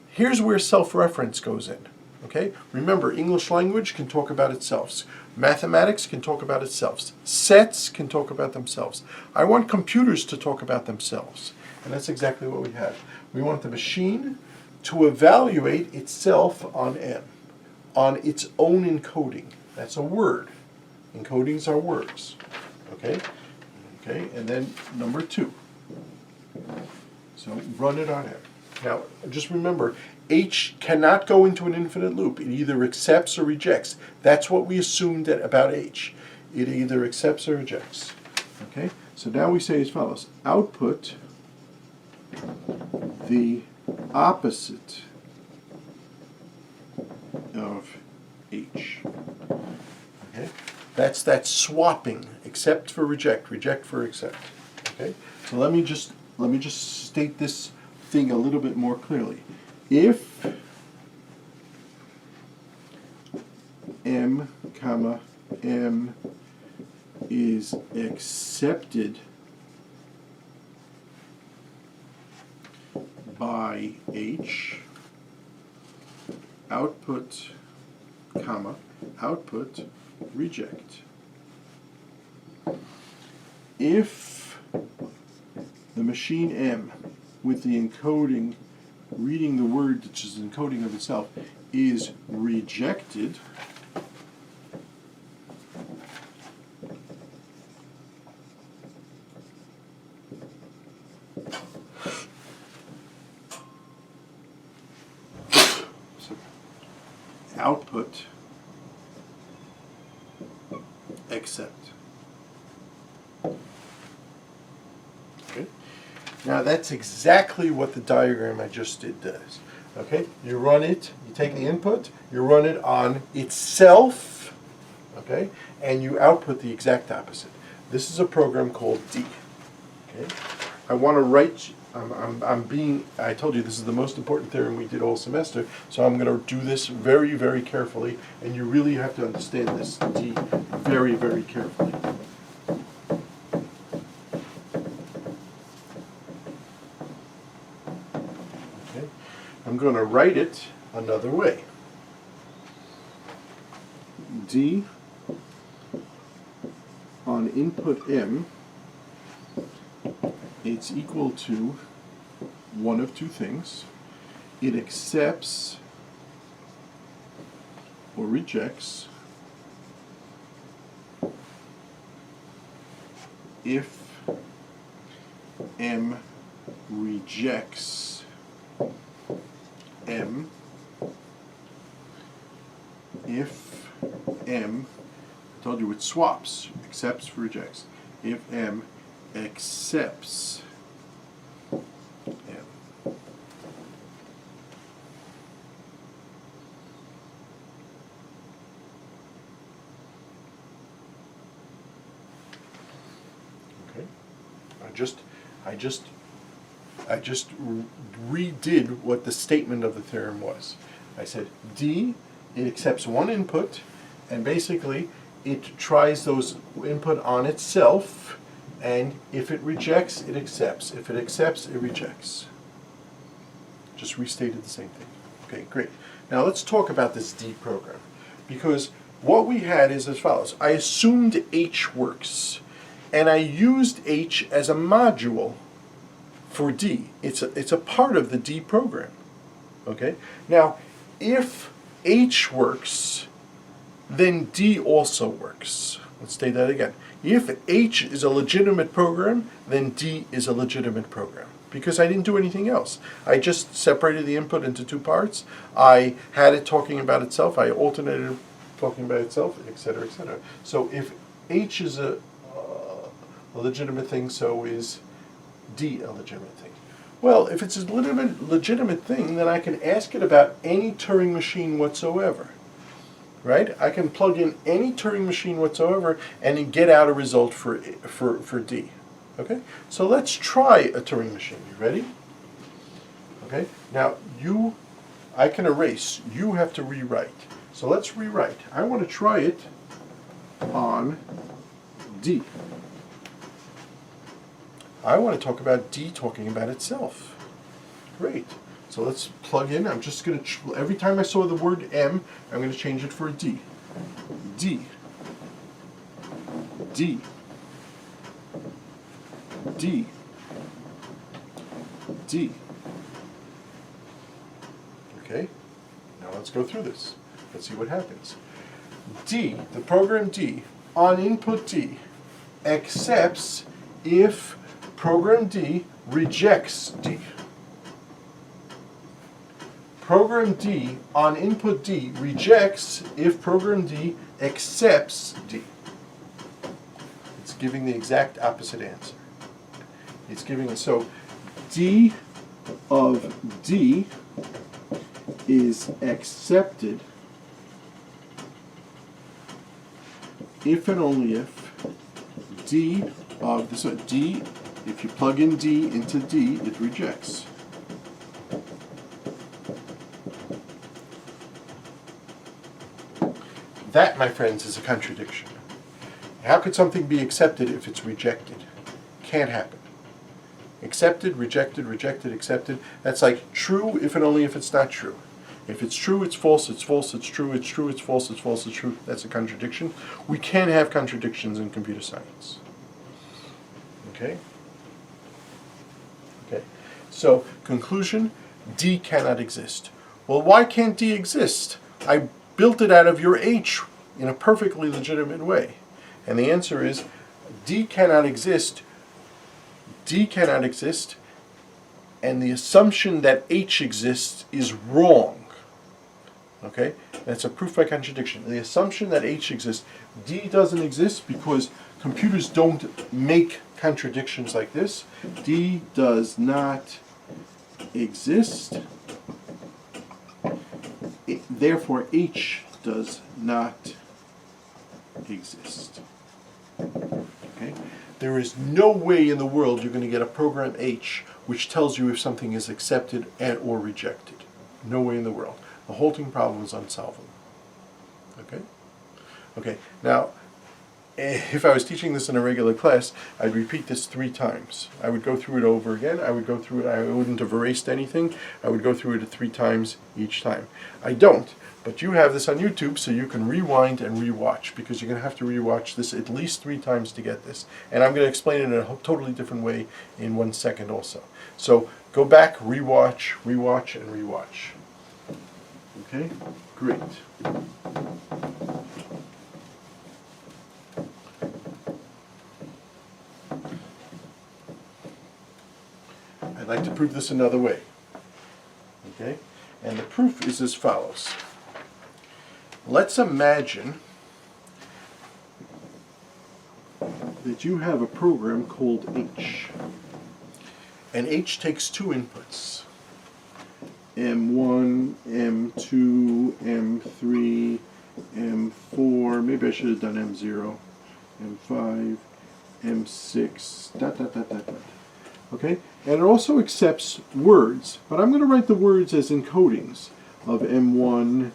Here's where self-reference goes in. Okay? Remember, English language can talk about itself. Mathematics can talk about itself. Sets can talk about themselves. I want computers to talk about themselves. And that's exactly what we have. We want the machine to evaluate itself on M, on its own encoding. That's a word. Encodings are words. Okay? Okay, and then number 2. So run it on M. Now, just remember, H cannot go into an infinite loop. It either accepts or rejects. That's what we assumed about H. It either accepts or rejects. Okay? So now we say as follows. Output the opposite of H. Okay? That's that swapping. Accept for reject, reject for accept. Okay? So let me just state this thing a little bit more clearly. If M, comma, M is accepted by H, output, comma, output, reject. If the machine M with the encoding, reading the word which is encoding of itself, is rejected, output accept. Okay? Now that's exactly what the diagram I just did does. Okay, you run it, you take the input, you run it on itself, okay, and you output the exact opposite. This is a program called D. Okay, I want to write. I told you this is the most important theorem we did all semester, so I'm going to do this very, very carefully, and you really have to understand this D very, very carefully. Okay, I'm going to write it another way. D on input M, it's equal to one of two things. It accepts or rejects if M rejects M, if M, I told you it swaps, accepts, rejects, if M accepts M. Okay, I just redid what the statement of the theorem was. I said D, it accepts one input, and basically it tries those input on itself, and if it rejects, it accepts. If it accepts, it rejects. Just restated the same thing. Okay, great. Now let's talk about this D program, because what we had is as follows. I assumed H works, and I used H as a module for D. It's a part of the D program. Okay? Now, if H works, then D also works. Let's say that again. If H is a legitimate program, then D is a legitimate program, because I didn't do anything else. I just separated the input into two parts. I had it talking about itself. I alternated it talking about itself, etc., etc. So if H is a legitimate thing, so is D a legitimate thing. Well, if it's a legitimate thing, then I can ask it about any Turing machine whatsoever. Right? I can plug in any Turing machine whatsoever and then get out a result for D. Okay? So let's try a Turing machine. You ready? Okay? Now, I can erase. You have to rewrite. So let's rewrite. I want to try it on D. I want to talk about D talking about itself. Great. So let's plug in. I'm just going to, every time I saw the word M, I'm going to change it for a D. D. D. D. D. Okay? Now let's go through this. Let's see what happens. D, the program D, on input D, accepts if program D rejects D. Program D on input D rejects if program D accepts D. It's giving the exact opposite answer. It's giving, so D of D is accepted if and only if D of this, so D, if you plug in D into D, it rejects. That, my friends, is a contradiction. How could something be accepted if it's rejected? Can't happen. Accepted, rejected, rejected, accepted. That's like true if and only if it's not true. If it's true, it's false, it's false, it's true, it's true, it's false, it's false, it's true. That's a contradiction. We can't have contradictions in computer science. Okay? Okay. So, conclusion, D cannot exist. Well, why can't D exist? I built it out of your H in a perfectly legitimate way. And the answer is D cannot exist. D cannot exist, and the assumption that H exists is wrong. Okay? That's a proof by contradiction. The assumption that H exists, D doesn't exist because computers don't make contradictions like this. D does not exist. Therefore, H does not exist. Okay? There is no way in the world you're going to get a program H which tells you if something is accepted and or rejected. No way in the world. The halting problem is unsolvable. Okay? Okay, now, if I was teaching this in a regular class, I'd repeat this 3 times. I would go through it over again. I would go through it. I wouldn't have erased anything. I would go through it 3 times each time. I don't, but you have this on YouTube, so you can rewind and rewatch, because you're going to have to rewatch this at least 3 times to get this. And I'm going to explain it in a totally different way in 1 second also. So go back, rewatch, rewatch, and rewatch. Okay? Great. I'd like to prove this another way. Okay? And the proof is as follows. Let's imagine that you have a program called H. And H takes 2 inputs. M1, M2, M3, M4, maybe I should have done M0, M5, M6, dot, dot, dot, dot, dot. Okay? And it also accepts words, but I'm going to write the words as encodings of M1,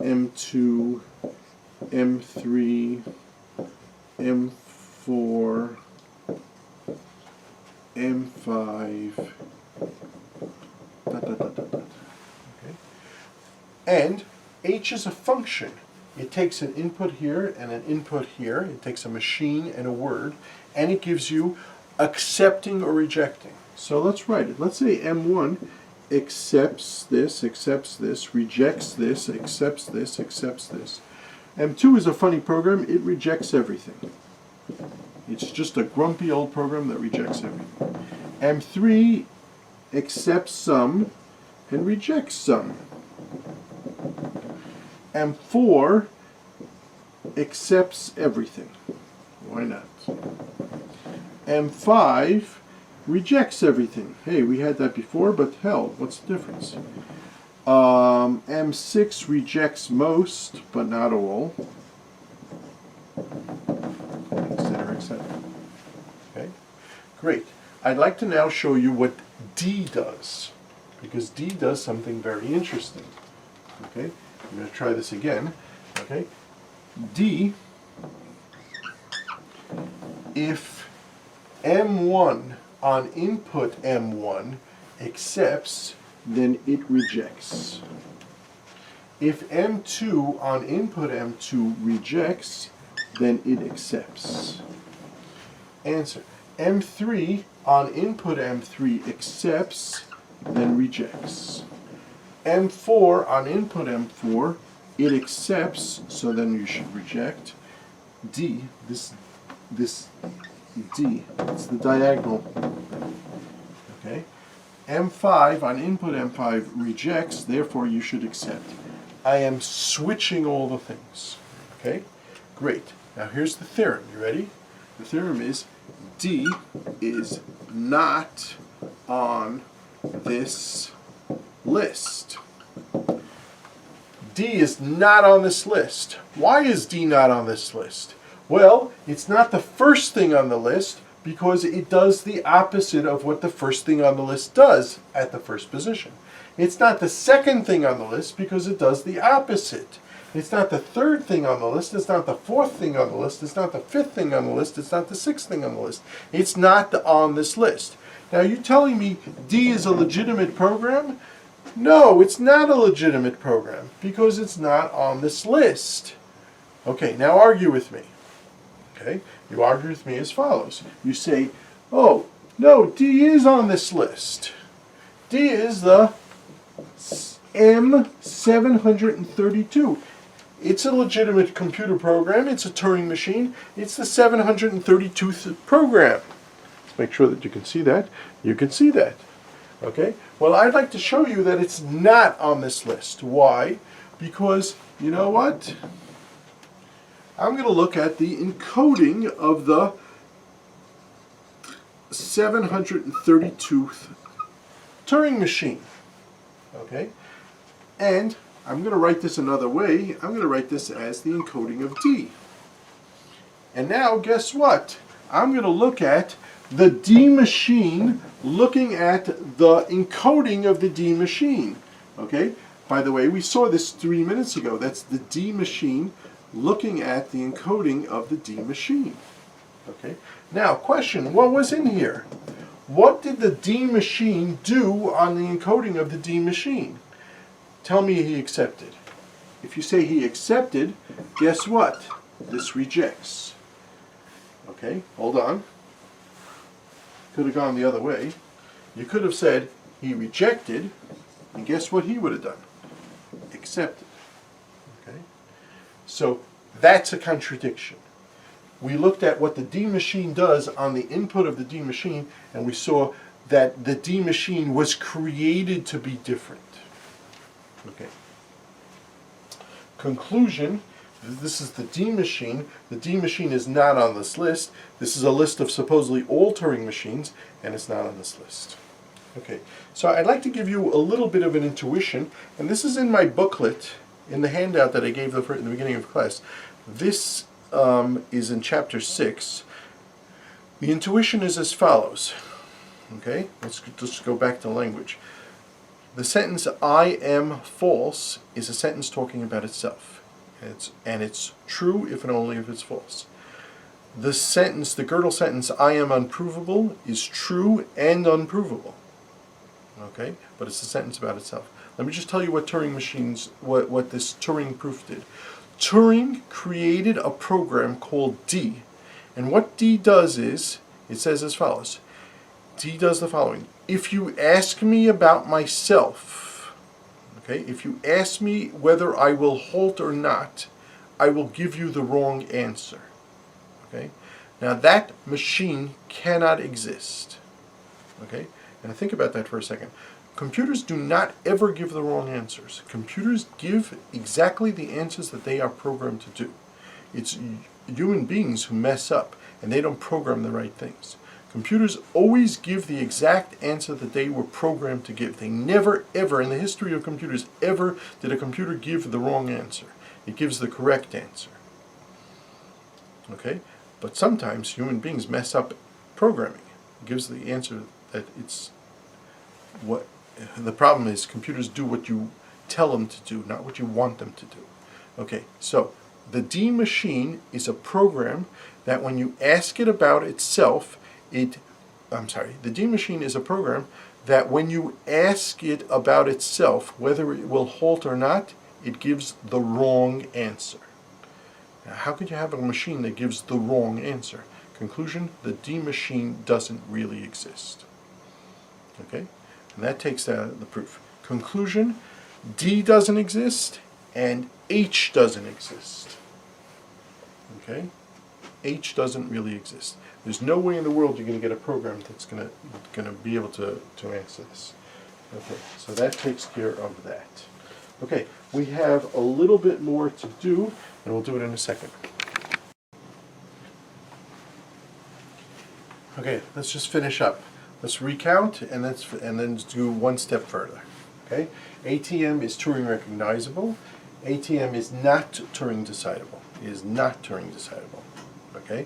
M2, M3, M4, M5, dot, dot, dot, dot, dot. Okay? And H is a function. It takes an input here and an input here. It takes a machine and a word, and it gives you accepting or rejecting. So let's write it. Let's say M1 accepts this, rejects this, accepts this, accepts this. M2 is a funny program. It rejects everything. It's just a grumpy old program that rejects everything. M3 accepts some and rejects some. M4 accepts everything. Why not? M5 rejects everything. Hey, we had that before, but hell, what's the difference? M6 rejects most, but not all. Etc., etc. Okay? Great. I'd like to now show you what D does, because D does something very interesting. Okay? I'm going to try this again. Okay? D, if M1 on input M1 accepts, then it rejects. If M2 on input M2 rejects, then it accepts. Answer. M3 on input M3 accepts, then rejects. M4 on input M4, it accepts, so then you should reject. D, this D, it's the diagonal. Okay? M5 on input M5 rejects, therefore you should accept. I am switching all the things. Okay? Great. Now here's the theorem. You ready? The theorem is D is not on this list. D is not on this list. Why is D not on this list? Well, it's not the first thing on the list because it does the opposite of what the first thing on the list does at the first position. It's not the second thing on the list because it does the opposite. It's not the third thing on the list. It's not the fourth thing on the list. It's not the fifth thing on the list. It's not the sixth thing on the list. It's not on this list. Now, are you telling me D is a legitimate program? No, it's not a legitimate program because it's not on this list. Okay, now argue with me. Okay, you argue with me as follows. You say, oh, no, D is on this list. D is the M732. It's a legitimate computer program. It's a Turing machine. It's the 732th program. Let's make sure that you can see that. You can see that. Okay? Well, I'd like to show you that it's not on this list. Why? Because you know what? I'm going to look at the encoding of the 732th Turing machine. Okay? And I'm going to write this another way. I'm going to write this as the encoding of D. And now, guess what? I'm going to look at the D machine looking at the encoding of the D machine. Okay? By the way, we saw this 3 minutes ago. That's the D machine looking at the encoding of the D machine. Okay? Now, question, what was in here? What did the D machine do on the encoding of the D machine? Tell me he accepted. If you say he accepted, guess what? This rejects. Okay, hold on. Could have gone the other way. You could have said he rejected, and guess what he would have done? Accepted. Okay? So that's a contradiction. We looked at what the D machine does on the input of the D machine, and we saw that the D machine was created to be different. Okay. Conclusion, this is the D machine. The D machine is not on this list. This is a list of supposedly all Turing machines, and it's not on this list. Okay, so I'd like to give you a little bit of an intuition, and this is in my booklet, in the handout that I gave in the beginning of class. This is in chapter 6. The intuition is as follows. Okay, let's just go back to language. The sentence "I am false" is a sentence talking about itself. And it's true if and only if it's false. The sentence, the Gödel sentence, "I am unprovable," is true and unprovable. Okay? But it's a sentence about itself. Let me just tell you what Turing machines, what this Turing proof did. Turing created a program called D. And what D does is, it says as follows. D does the following. If you ask me about myself, okay, if you ask me whether I will halt or not, I will give you the wrong answer. Okay? Now that machine cannot exist. Okay? Now think about that for a second. Computers do not ever give the wrong answers. Computers give exactly the answers that they are programmed to do. It's human beings who mess up, and they don't program the right things. Computers always give the exact answer that they were programmed to give. They never, ever, in the history of computers, ever did a computer give the wrong answer. It gives the correct answer. Okay? But sometimes human beings mess up programming. It gives the answer that it's what. The problem is computers do what you tell them to do, not what you want them to do. Okay, so the D machine is a program that when you ask it about itself, the D machine is a program that when you ask it about itself, whether it will halt or not, it gives the wrong answer. Now, how could you have a machine that gives the wrong answer? Conclusion, the D machine doesn't really exist. Okay? And that takes the proof. Conclusion, D doesn't exist and H doesn't exist. Okay? H doesn't really exist. There's no way in the world you're going to get a program that's going to be able to answer this. Okay, so that takes care of that. Okay, we have a little bit more to do, and we'll do it in a second. Okay, let's just finish up. Let's recount and then do one step further. Okay, ATM is Turing recognizable. ATM is not Turing decidable. It is not Turing decidable. Okay,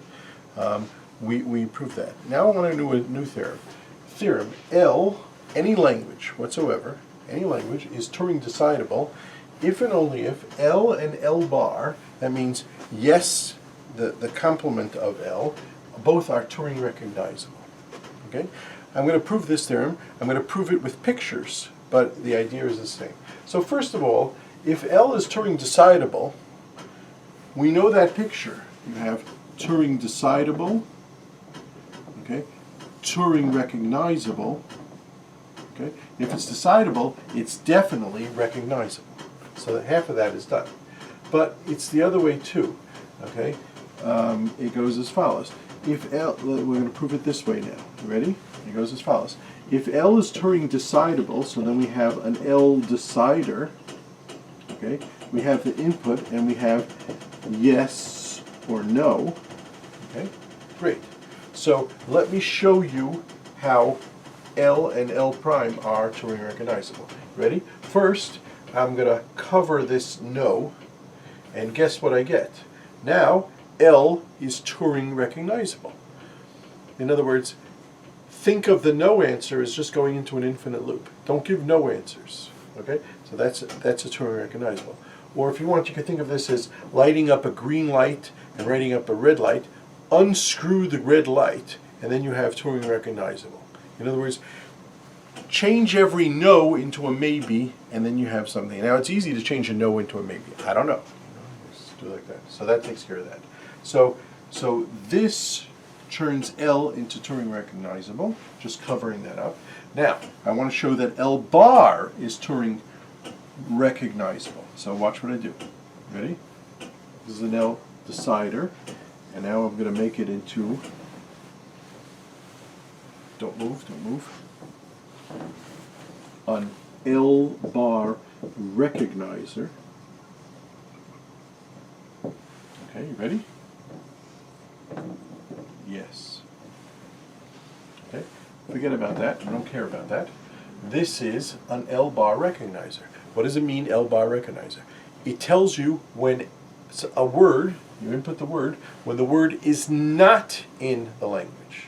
we proved that. Now I want to do a new theorem. Theorem L, any language whatsoever, any language is Turing decidable if and only if L and L bar, that means yes, the complement of L, both are Turing recognizable. Okay. I'm going to prove this theorem. I'm going to prove it with pictures, but the idea is the same. So first of all, if L is Turing decidable, we know that picture. You have Turing decidable, okay, Turing recognizable, okay. If it's decidable, it's definitely recognizable. So that half of that is done. But it's the other way too, okay. It goes as follows. If L, we're going to prove it this way now. You ready? It goes as follows. If L is Turing decidable, so then we have an L decider, okay, we have the input, and we have yes or no. Okay, great. So let me show you how L and L prime are Turing recognizable. Ready? First, I'm going to cover this no, and guess what I get? Now, L is Turing recognizable. In other words, think of the no answer as just going into an infinite loop. Don't give no answers. Okay? So that's a Turing recognizable. Or if you want, you can think of this as lighting up a green light and lighting up a red light. Unscrew the red light, and then you have Turing recognizable. In other words, change every no into a maybe, and then you have something. Now, it's easy to change a no into a maybe. I don't know. Just do it like that. So that takes care of that. So this turns L into Turing recognizable, just covering that up. Now, I want to show that L bar is Turing recognizable. So watch what I do. Ready? This is an L decider, and now I'm going to make it into, don't move, an L bar recognizer. Okay, you ready? Yes. Okay, forget about that. I don't care about that. This is an L bar recognizer. What does it mean, L bar recognizer? It tells you when a word, you input the word, when the word is not in the language.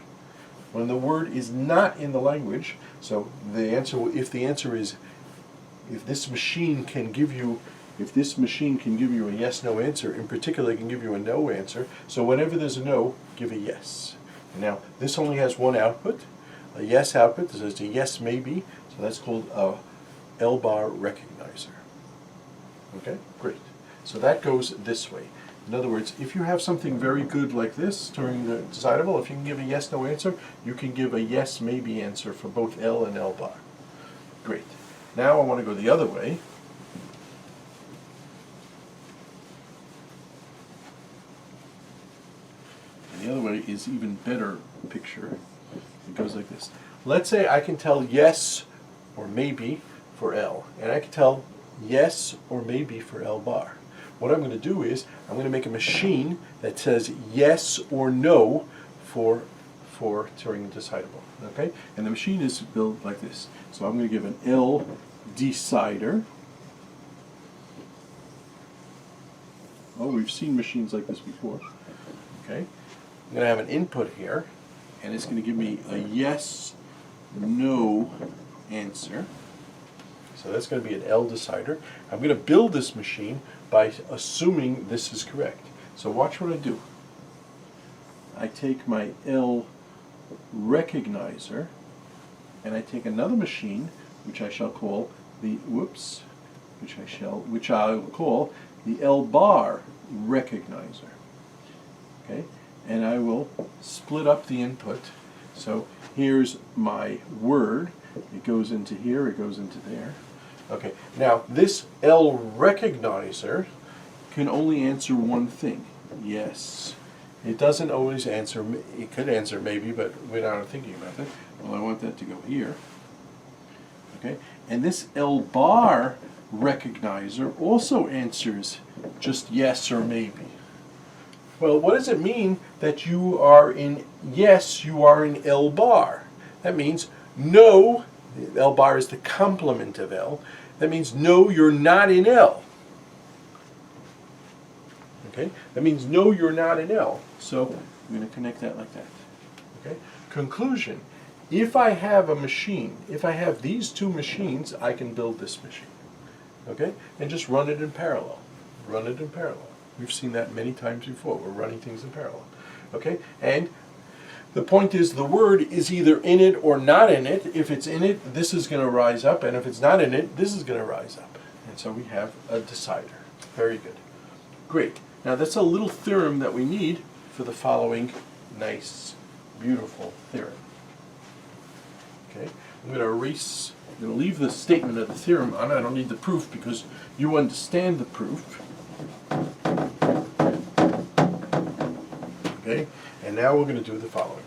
When the word is not in the language, so the answer, if this machine can give you a yes/no answer, in particular it can give you a no answer, so whenever there's a no, give a yes. And now, this only has one output, a yes output, so it's a yes maybe, so that's called a L bar recognizer. Okay, great. So that goes this way. In other words, if you have something very good like this during the Decidable, if you can give a yes/no answer, you can give a yes maybe answer for both L and L bar. Great. Now I want to go the other way. And the other way is even better picture. It goes like this. Let's say I can tell yes or maybe for L, and I can tell yes or maybe for L bar. What I'm going to do is I'm going to make a machine that says yes or no for Turing Decidable. Okay? And the machine is built like this. So I'm going to give an L decider. Oh, we've seen machines like this before. Okay? I'm going to have an input here, and it's going to give me a yes, no answer. So that's going to be an L decider. I'm going to build this machine by assuming this is correct. So watch what I do. I take my L recognizer, and I take another machine, which I shall call the I'll call the L bar recognizer. Okay, and I will split up the input. So here's my word. It goes into here. It goes into there. Okay, now this L recognizer can only answer one thing, yes. It doesn't always answer, it could answer maybe, but without thinking about it. Well, I want that to go here. Okay, and this L bar recognizer also answers just yes or maybe. Well, what does it mean that you are in yes, you are in L bar? That means no. L bar is the complement of L. That means no, you're not in L. Okay? That means no, you're not in L. So I'm going to connect that like that. Okay? Conclusion. If I have a machine, if I have these two machines, I can build this machine. Okay? And just run it in parallel. Run it in parallel. We've seen that many times before. We're running things in parallel. Okay? And the point is, the word is either in it or not in it. If it's in it, this is going to rise up, and if it's not in it, this is going to rise up. And so we have a decider. Very good. Great. Now that's a little theorem that we need for the following nice, beautiful theorem. Okay. I'm going to erase, I'm going to leave the statement of the theorem on. I don't need the proof because you understand the proof. Okay. And now we're going to do the following.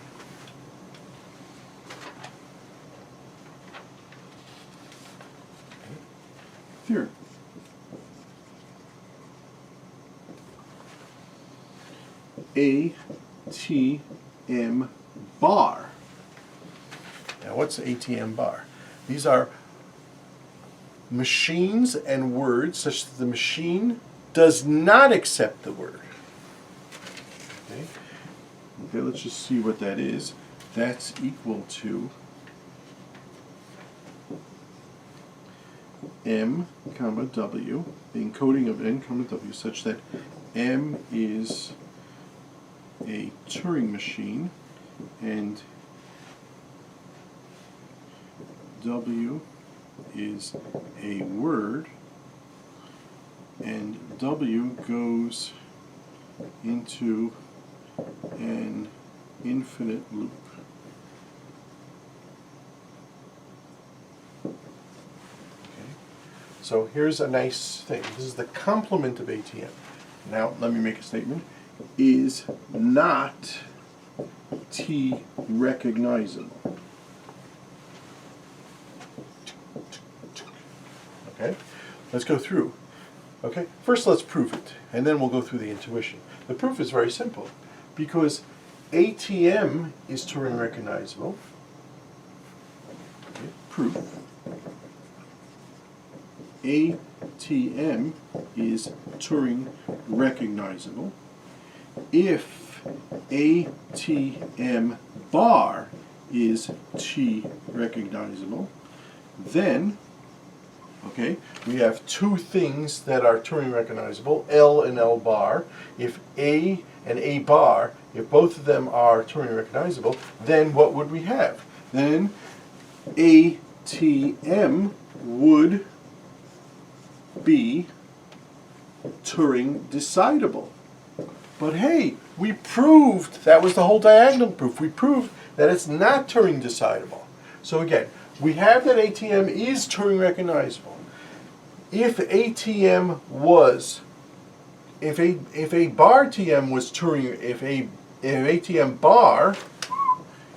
Theorem. ATM bar. Now what's ATM bar? These are machines and words such that the machine does not accept the word. Okay, let's just see what that is. That's equal to M, comma, W, the encoding of N, comma, W, such that M is a Turing machine and W is a word, and W goes into an infinite loop. So here's a nice thing. This is the complement of ATM. Now let me make a statement. Is not T recognizable. Okay, let's go through. Okay, first let's prove it, and then we'll go through the intuition. The proof is very simple, because ATM is Turing recognizable. Okay, proof. ATM is Turing recognizable if ATM bar is T recognizable. Then, okay, we have two things that are Turing recognizable, L and L bar. If A and A bar, if both of them are Turing recognizable, then what would we have? Then ATM would be Turing decidable. But hey, we proved, that was the whole diagonal proof, we proved that it's not Turing decidable. So again, we have that ATM is Turing recognizable. If ATM was, if a bar TM was Turing, if ATM bar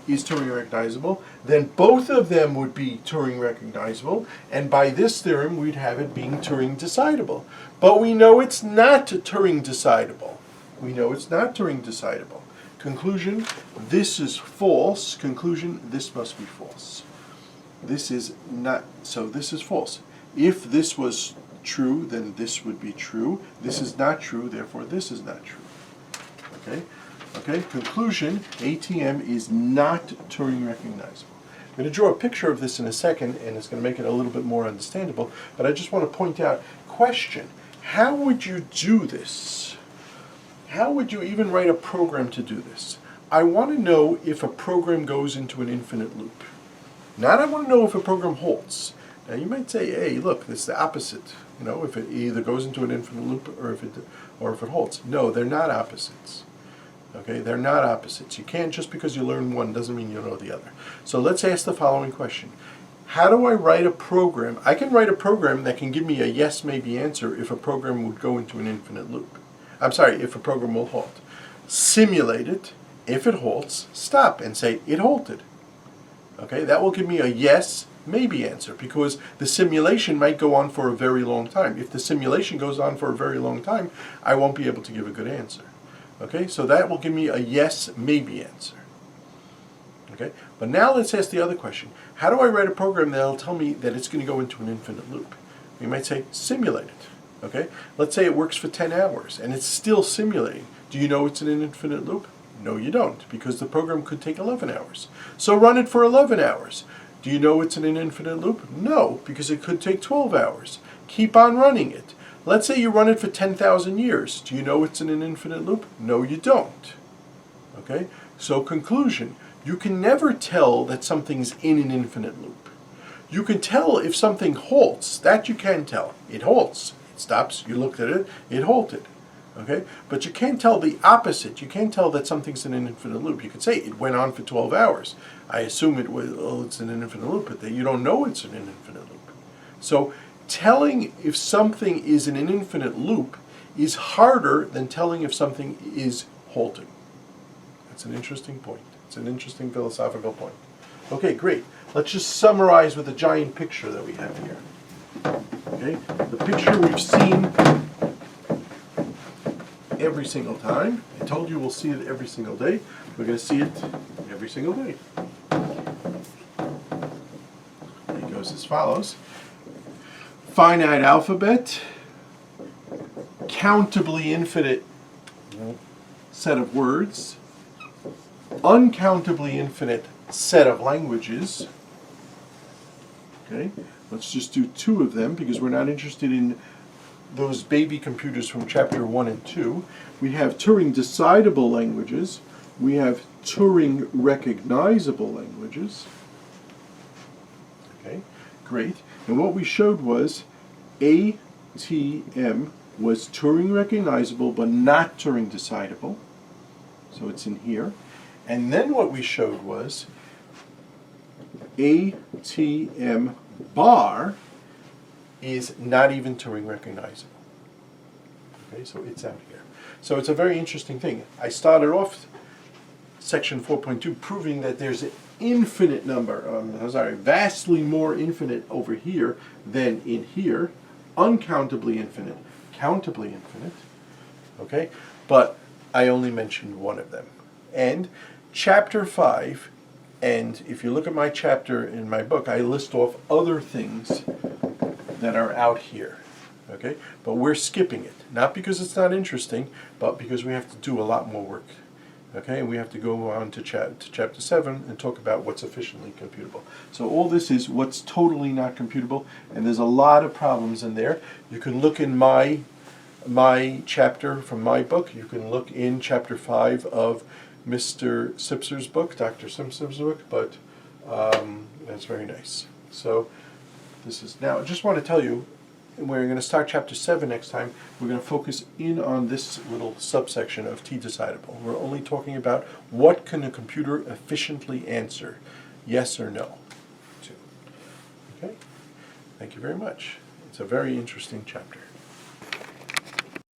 is Turing recognizable, then both of them would be Turing recognizable, and by this theorem we'd have it being Turing decidable. But we know it's not Turing decidable. We know it's not Turing decidable. Conclusion, this is false. Conclusion, this must be false. This is not, so this is false. If this was true, then this would be true. This is not true, therefore this is not true. Okay? Okay, conclusion, ATM is not Turing recognizable. I'm going to draw a picture of this in a second, and it's going to make it a little bit more understandable, but I just want to point out, question, how would you do this? How would you even write a program to do this? I want to know if a program goes into an infinite loop. Not I want to know if a program halts. Now you might say, hey, look, it's the opposite. You know, if it either goes into an infinite loop or if it halts. No, they're not opposites. Okay, they're not opposites. You can't, just because you learn one doesn't mean you know the other. So let's ask the following question. How do I write a program? I can write a program that can give me a yes, maybe answer if a program would go into an infinite loop. I'm sorry, if a program will halt. Simulate it. If it halts, stop and say it halted. Okay, that will give me a yes, maybe answer, because the simulation might go on for a very long time. If the simulation goes on for a very long time, I won't be able to give a good answer. Okay, so that will give me a yes, maybe answer. Okay, but now let's ask the other question. How do I write a program that will tell me that it's going to go into an infinite loop? You might say, simulate it. Okay, let's say it works for 10 hours and it's still simulating. Do you know it's in an infinite loop? No, you don't, because the program could take 11 hours. So run it for 11 hours. Do you know it's in an infinite loop? No, because it could take 12 hours. Keep on running it. Let's say you run it for 10,000 years. Do you know it's in an infinite loop? No, you don't. Okay? So conclusion, you can never tell that something's in an infinite loop. You can tell if something halts. That you can tell. It halts. It stops. You looked at it. It halted. Okay? But you can't tell the opposite. You can't tell that something's in an infinite loop. You could say it went on for 12 hours. I assume it was, oh, it's in an infinite loop, but you don't know it's in an infinite loop. So telling if something is in an infinite loop is harder than telling if something is halting. That's an interesting point. It's an interesting philosophical point. Okay, great. Let's just summarize with a giant picture that we have here. Okay, the picture we've seen, every single time. I told you we'll see it every single day. We're going to see it every single day. It goes as follows. Finite alphabet, countably infinite set of words, uncountably infinite set of languages. Okay, let's just do 2 of them because we're not interested in those baby computers from chapter 1 and 2. We have Turing decidable languages. We have Turing recognizable languages. Okay, great. And what we showed was ATM was Turing recognizable but not Turing decidable. So it's in here. And then what we showed was ATM bar is not even Turing recognizable. Okay, so it's out here. So it's a very interesting thing. I started off section 4.2 proving that there's an infinite number, vastly more infinite over here than in here, uncountably infinite, countably infinite, okay? But I only mentioned 1 of them. And chapter 5, and if you look at my chapter in my book, I list off other things that are out here, okay? But we're skipping it, not because it's not interesting, but because we have to do a lot more work, okay? And we have to go on to chapter 7 and talk about what's efficiently computable. So all this is what's totally not computable, and there's a lot of problems in there. You can look in my chapter from my book. You can look in chapter 5 of Mr. Sipser's book, Dr. Sipser's book, but that's very nice. So this is, now I just want to tell you, we're going to start chapter 7 next time. We're going to focus in on this little subsection of T-Decidable. We're only talking about what can a computer efficiently answer, yes or no, to. Okay? Thank you very much. It's a very interesting chapter.